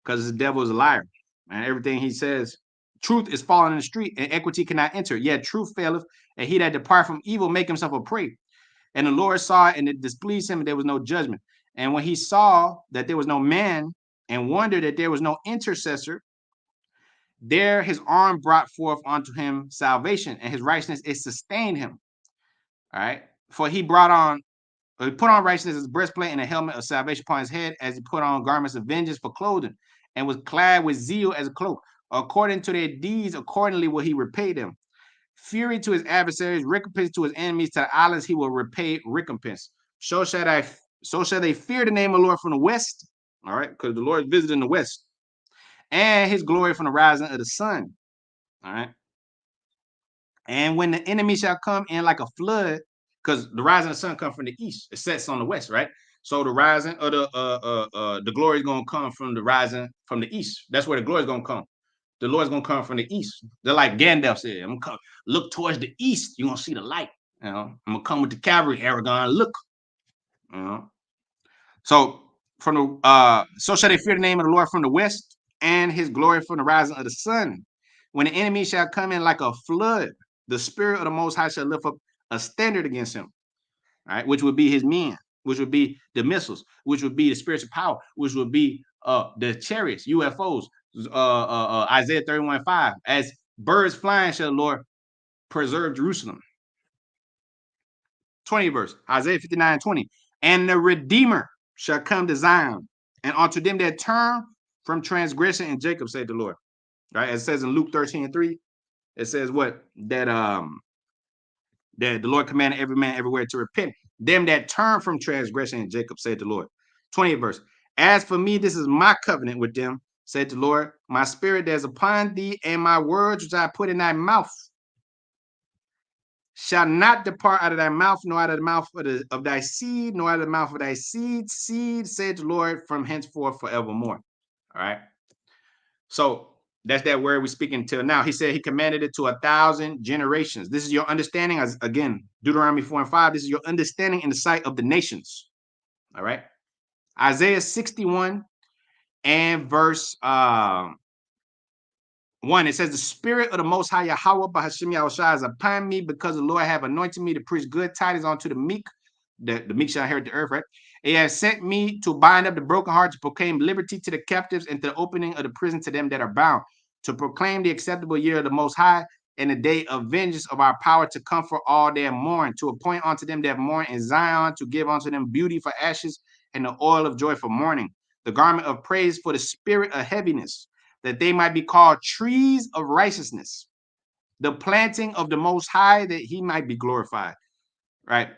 Because the devil is a liar. And everything he says, truth is falling in the street, and equity cannot enter. Yet truth faileth, and he that depart from evil make himself a prey. And the Lord saw it, and it displeased him, and there was no judgment. And when he saw that there was no man, and wondered that there was no intercessor, there his arm brought forth unto him salvation, and his righteousness it sustained him. All right. For he put on righteousness as a breastplate and a helmet of salvation upon his head, as he put on garments of vengeance for clothing, and was clad with zeal as a cloak. According to their deeds, accordingly will he repay them. Fury to his adversaries, recompense to his enemies, to the islands he will repay recompense. So shall they fear the name of the Lord from the west. All right, because the Lord is visiting the west, and his glory from the rising of the sun. All right. And when the enemy shall come in like a flood, because the rising of the sun comes from the east, it sets on the west, right? So the rising of the glory is gonna come from the rising from the east. That's where the glory is gonna come. The Lord's gonna come from the east. They're like Gandalf said, I'm gonna come, look towards the east, you're gonna see the light. I'm gonna come with the cavalry, Aragon. Look, you know. So from the so shall they fear the name of the Lord from the west, and his glory from the rising of the sun. When the enemy shall come in like a flood, the spirit of the Most High shall lift up a standard against him, right? Which would be his men, which would be the missiles, which would be the spiritual power, which would be the chariots, UFOs, Isaiah 31:5. As birds flying shall the Lord preserve Jerusalem. 20th verse, Isaiah 59:20. And the Redeemer shall come to Zion, and unto them that turn from transgression in Jacob, said the Lord. Right? As it says in Luke 13:3, it says what? That the Lord commanded every man everywhere to repent. Them that turn from transgression in Jacob, said the Lord. 20th verse. As for me, this is my covenant with them, said the Lord. My spirit that is upon thee, and my words which I put in thy mouth shall not depart out of thy mouth, nor out of the mouth of thy seed, nor out of the mouth of thy seed, said the Lord, from henceforth forevermore. All right. So that's that word we're speaking till now. He said he commanded it to 1,000 generations. This is your understanding. As again, Deuteronomy 4:5. This is your understanding in the sight of the nations. All right. Isaiah 61 and verse 1, it says, the spirit of the Most High Yahweh Bahashim Yahushua is upon me, because the Lord have anointed me to preach good tidings unto the meek. The meek shall inherit the earth, right? He has sent me to bind up the broken heart, to proclaim liberty to the captives, and to the opening of the prison to them that are bound, to proclaim the acceptable year of the Most High, and the day of vengeance of our power, to comfort all that mourn, to appoint unto them that mourn in Zion, to give unto them beauty for ashes, and the oil of joy for mourning, the garment of praise for the spirit of heaviness, that they might be called trees of righteousness, the planting of the Most High, that he might be glorified. Right?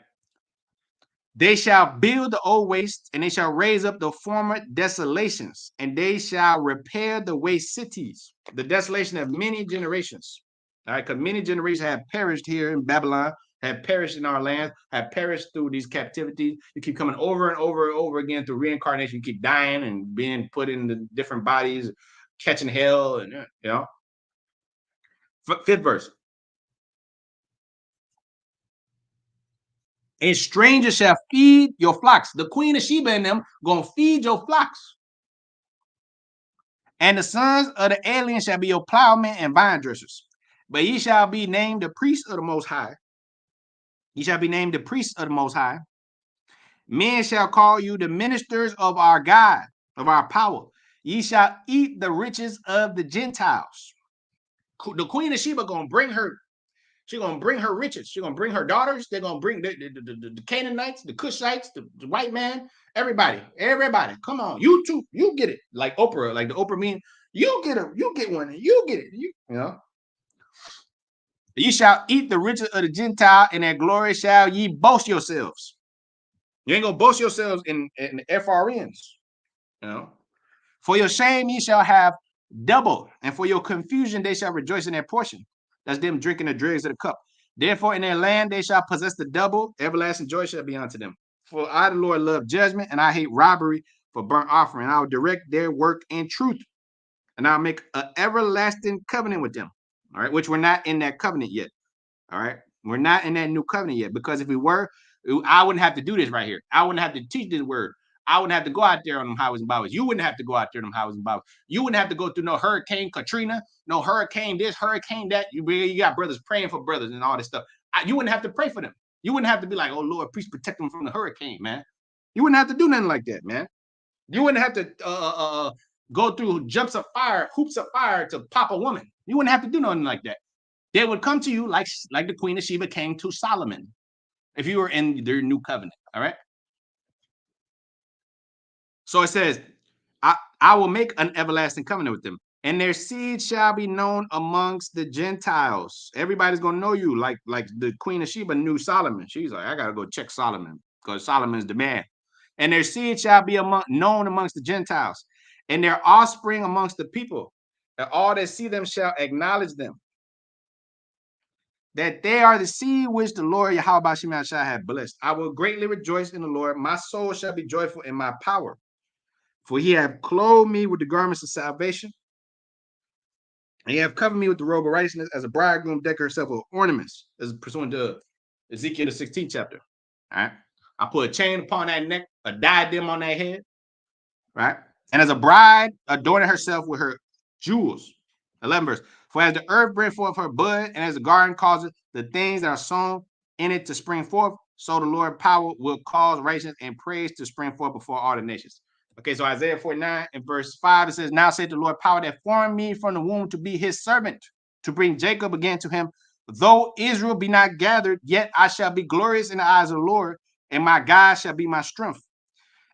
They shall build the old waste, and they shall raise up the former desolations, and they shall repair the waste cities, the desolation of many generations. All right, because many generations have perished here in Babylon, have perished in our land, have perished through these captivities. You keep coming over and over and over again through reincarnation. You keep dying and being put in the different bodies, catching hell, and you know. Fifth verse. And strangers shall feed your flocks. The queen of Sheba and them gonna feed your flocks. And the sons of the alien shall be your plowmen and vine dressers. But ye shall be named the priests of the Most High. Ye shall be named the priests of the Most High. Men shall call you the ministers of our God, of our power. Ye shall eat the riches of the Gentiles. The queen of Sheba gonna bring her. She's gonna bring her riches. She's gonna bring her daughters. They're gonna bring the Canaanites, the Cushites, the white man, everybody. Come on, you too, you get it. Like Oprah, like the Oprah meme. You get it, you get one, and you get it. You know. Ye shall eat the riches of the Gentile, and their glory shall ye boast yourselves. You ain't gonna boast yourselves in FRNs, you know. For your shame ye shall have double, and for your confusion they shall rejoice in their portion. That's them drinking the dregs of the cup. Therefore in their land they shall possess the double, everlasting joy shall be unto them. For I, the Lord, love judgment, and I hate robbery for burnt offering. I will direct their work in truth, and I'll make an everlasting covenant with them. All right, which we're not in that covenant yet. All right, we're not in that new covenant yet, because if we were, I wouldn't have to do this right here. I wouldn't have to teach this word. I wouldn't have to go out there on them highways and byways. You wouldn't have to go out there on them highways and byways. You wouldn't have to go through no Hurricane Katrina, no hurricane this, hurricane that. You got brothers praying for brothers and all this stuff. You wouldn't have to pray for them. You wouldn't have to be like, oh Lord, please protect them from the hurricane, man. You wouldn't have to do nothing like that, man. You wouldn't have to go through jumps of fire, hoops of fire to pop a woman. You wouldn't have to do nothing like that. They would come to you like the Queen of Sheba came to Solomon, if you were in their new covenant. All right. So it says, I will make an everlasting covenant with them, and their seed shall be known amongst the Gentiles. Everybody's gonna know you, like the Queen of Sheba knew Solomon. She's like, I gotta go check Solomon, because Solomon's the man. And their seed shall be known amongst the Gentiles, and their offspring amongst the people. And all that see them shall acknowledge them, that they are the seed which the Lord Yahweh shall have blessed. I will greatly rejoice in the Lord. My soul shall be joyful in my power. For he hath clothed me with the garments of salvation, and he hath covered me with the robe of righteousness, as a bridegroom decketh herself with ornaments, as pursuant to Ezekiel the 16th chapter. All right. I put a chain upon that neck, a diadem on that head, right? And as a bride adorning herself with her jewels. 11 verse. For as the earth brings forth her bud, and as the garden causes the things that are sown in it to spring forth, so the Lord power will cause righteousness and praise to spring forth before all the nations. Okay, so Isaiah 49 and verse 5, it says, now saith the Lord power that formed me from the womb to be his servant, to bring Jacob again to him, Though Israel be not gathered, yet I shall be glorious in the eyes of the Lord, and my God shall be my strength.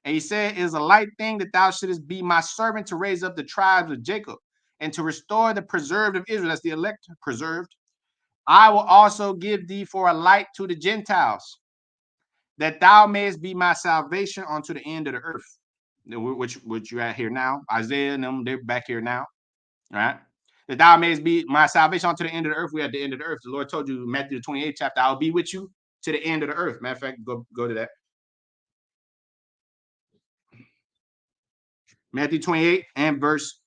And he said, it is a light thing that thou shouldest be my servant to raise up the tribes of Jacob and to restore the preserved of Israel. That's the elect preserved. I will also give thee for a light to the Gentiles, that thou mayest be my salvation unto the end of the earth. Which you're at here now. Isaiah and them, they're back here now. All right. That thou mayest be my salvation unto the end of the earth. We're at the end of the earth. The Lord told you, Matthew the 28th chapter, I'll be with you to the end of the earth. Matter of fact, go to that. Matthew 28 and verse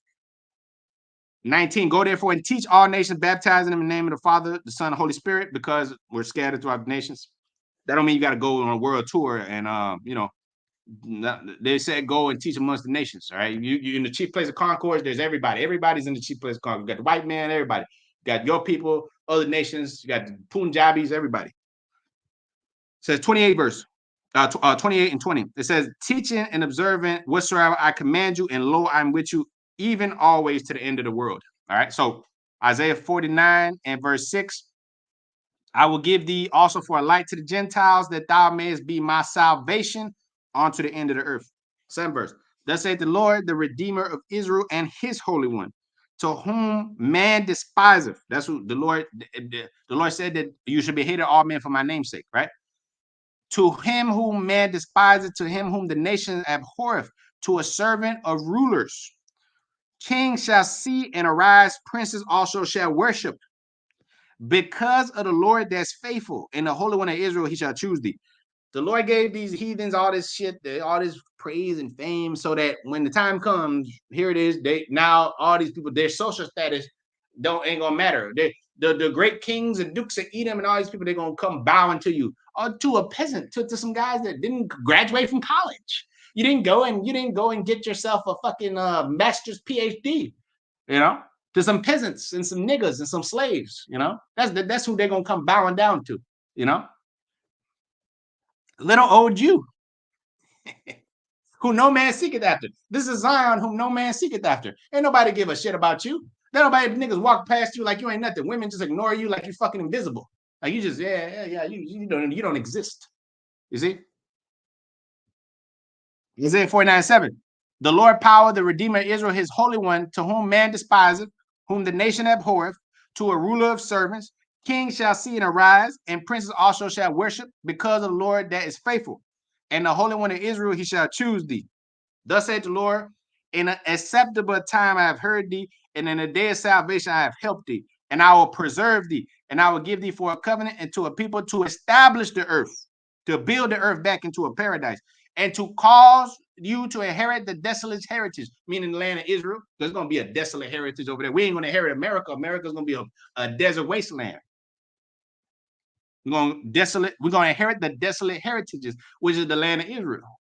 19. Go therefore and teach all nations, baptizing them in the name of the Father, the Son, and the Holy Spirit, because we're scattered throughout the nations. That don't mean you got to go on a world tour and they said go and teach amongst the nations. All right, you in the chief place of concourse. There's everybody. Everybody's in the chief place of concourse. You got the white man. Everybody. You got your people, other nations. You got the Punjabis. Everybody. It says 28 verse. 28 and 20. It says, teaching and observing whatsoever I command you, and lo, I'm with you even always to the end of the world. All right. So Isaiah 49 and verse 6. I will give thee also for a light to the Gentiles, that thou mayest be my salvation unto the end of the earth. 7 verse. Thus saith the Lord, the Redeemer of Israel and his Holy One, to whom man despiseth. That's what the Lord said, that you should be hated of all men for my name's sake, right? To him whom man despiseth, to him whom the nation abhorreth, to a servant of rulers. Kings shall see and arise, princes also shall worship. Because of the Lord that's faithful, and the Holy One of Israel, he shall choose thee. The Lord gave these heathens all this shit, all this praise and fame, so that when the time comes, here it is. They now all these people, their social status ain't gonna matter. The great kings and dukes of Edom and all these people, they're gonna come bowing to you, or to a peasant, to some guys that didn't graduate from college. You didn't go and get yourself a fucking master's PhD, you know, to some peasants and some niggas and some slaves, you know. That's who they're gonna come bowing down to, you know. Little old you, who no man seeketh after. This is Zion, whom no man seeketh after. Ain't nobody give a shit about you. Ain't nobody niggas walk past you like you ain't nothing. Women just ignore you like you fucking invisible. Like you just, you don't exist. You see? Isaiah 49:7. The Lord power, the Redeemer of Israel, his Holy One, to whom man despiseth, whom the nation abhorreth, to a ruler of servants. Kings shall see and arise, and princes also shall worship, because of the Lord that is faithful. And the Holy One of Israel, he shall choose thee. Thus saith the Lord, in an acceptable time I have heard thee, and in a day of salvation I have helped thee, and I will preserve thee, and I will give thee for a covenant and to a people to establish the earth, to build the earth back into a paradise, and to cause you to inherit the desolate heritage, meaning the land of Israel. There's going to be a desolate heritage over there. We ain't going to inherit America. America's going to be a desert wasteland. We're going to inherit the desolate heritages, which is the land of Israel.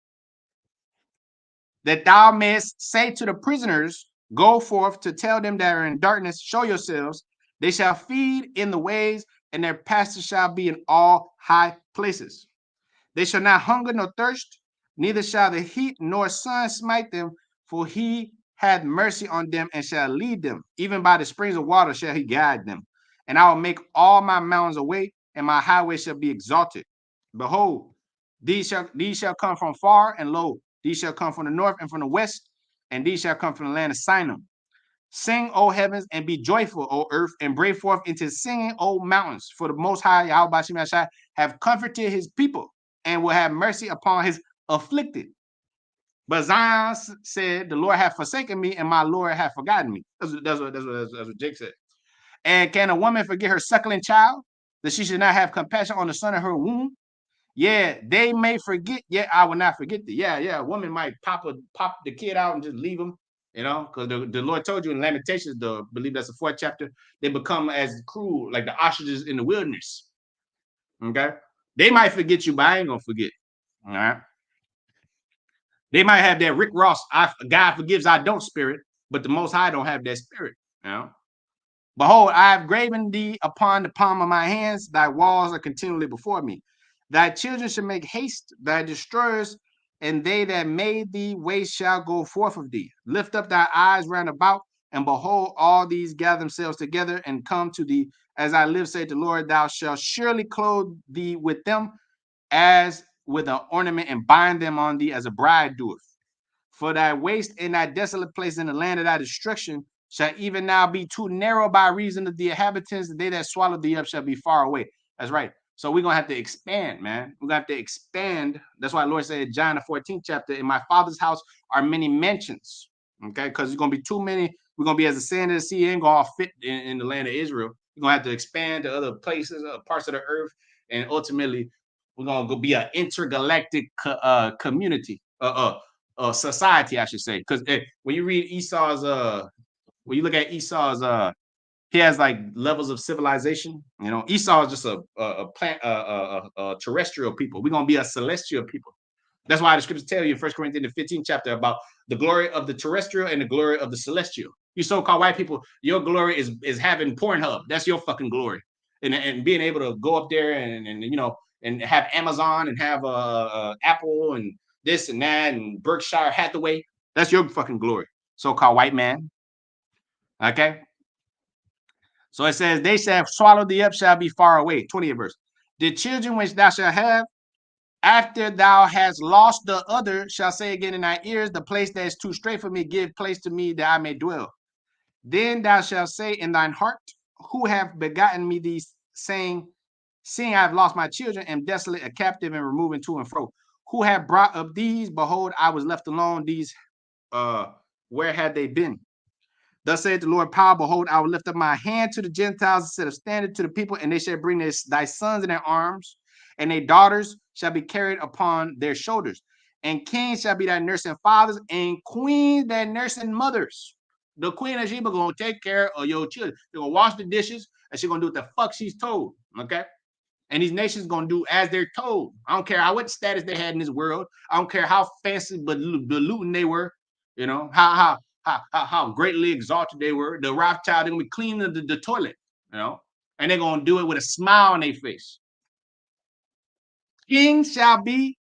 That thou mayest say to the prisoners, go forth, to tell them that are in darkness, show yourselves. They shall feed in the ways, and their pastures shall be in all high places. They shall not hunger nor thirst, neither shall the heat nor sun smite them, for he hath mercy on them and shall lead them. Even by the springs of water shall he guide them. And I will make all my mountains a way, and my highway shall be exalted. Behold, these shall come from far, and lo, these shall come from the north and from the west, and these shall come from the land of Sinai. Sing, O heavens, and be joyful, O earth, and break forth into singing, O mountains. For the Most High, Yahweh Shemashai, have comforted his people, and will have mercy upon his afflicted. But Zion said, the Lord hath forsaken me, and my Lord hath forgotten me. That's what Jake said. And can a woman forget her suckling child, that she should not have compassion on the son of her womb? Yeah, they may forget, yet I will not forget thee. Yeah, a woman might pop the kid out and just leave him, you know, because the Lord told you in Lamentations, I believe that's the 4th chapter, they become as cruel, like the ostriches in the wilderness. Okay? They might forget you, but I ain't gonna forget. All right. They might have that Rick Ross, God forgives, I don't spirit, but the Most High don't have that spirit. You know? Behold, I have graven thee upon the palm of my hands. Thy walls are continually before me. Thy children shall make haste, thy destroyers, and they that made thee waste shall go forth of thee. Lift up thy eyes round about, And behold, all these gather themselves together and come to thee. As I live, saith the Lord, thou shalt surely clothe thee with them as with an ornament, and bind them on thee as a bride doeth. For thy waste in thy desolate place in the land of thy destruction shall even now be too narrow by reason of the inhabitants. They that swallow thee up shall be far away. That's right. So we're gonna have to expand, man. We're gonna have to expand. That's why the Lord said, John the 14th chapter, in my father's house are many mansions. Okay, because it's gonna be too many. We're gonna be as the sand of the sea, ain't gonna all fit in the land of Israel. We're gonna have to expand to other places, parts of the earth, and ultimately we're gonna go be an intergalactic community, society, I should say. Because when you read Esau's, when you look at Esau's, he has like levels of civilization. You know, Esau is just a plant, a terrestrial people. We're gonna be a celestial people. That's why the scriptures tell you in 1 Corinthians the 15th chapter about the glory of the terrestrial and the glory of the celestial. You so-called white people, your glory is having Pornhub. That's your fucking glory. And being able to go up there and you know and have Amazon and have Apple and this and that and Berkshire Hathaway. That's your fucking glory, so-called white man. Okay. So it says, they shall swallow thee up, shall be far away. 20th verse. The children which thou shalt have, after thou hast lost the other, shall say again in thy ears, the place that is too straight for me, give place to me that I may dwell. Then thou shalt say in thine heart, who have begotten me these, saying, seeing I have lost my children, am desolate, a captive, and removing to and fro. Who have brought up these? Behold, I was left alone. These, where had they been? Thus saith the Lord power, behold, I will lift up my hand to the Gentiles instead of standing to the people, and they shall bring thy sons in their arms, and their daughters shall be carried upon their shoulders. And kings shall be thy nursing fathers, and queens thy nursing mothers. The queen of Sheba gonna take care of your children. They're gonna wash the dishes, and she's gonna do what the fuck she's told. Okay? And these nations gonna do as they're told. I don't care how what status they had in this world. I don't care how fancy but looting they were. You know how greatly exalted they were. The Rothschild, they're gonna be cleaning the toilet. You know, and they're gonna do it with a smile on their face. Kings shall be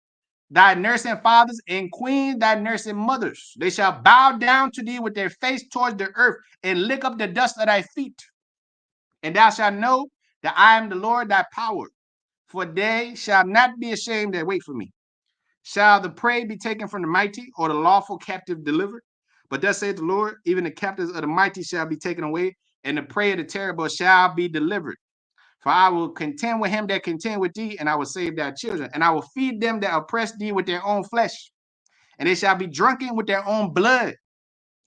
thy nursing fathers, and queens thy nursing mothers. They shall bow down to thee with their face towards the earth, and lick up the dust of thy feet. And thou shalt know that I am the Lord thy power. For they shall not be ashamed that wait for me. Shall the prey be taken from the mighty, or the lawful captive delivered? But thus saith the Lord, even the captives of the mighty shall be taken away, and the prey of the terrible shall be delivered. For I will contend with him that contend with thee, and I will save thy children. And I will feed them that oppress thee with their own flesh, and they shall be drunken with their own blood,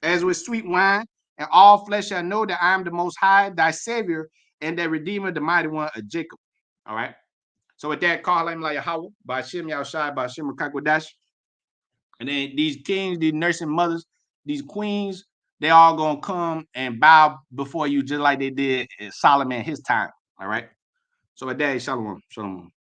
as with sweet wine. And all flesh shall know that I am the Most High, thy Savior, and the Redeemer, the Mighty One of Jacob. All right. So with that, call him like Yahweh, by Shem Yahushai, by Shem Kakwadash. And then these kings, these nursing mothers, these queens, they all gonna come and bow before you just like they did Solomon his time. All right. So with that, shalom, shalom.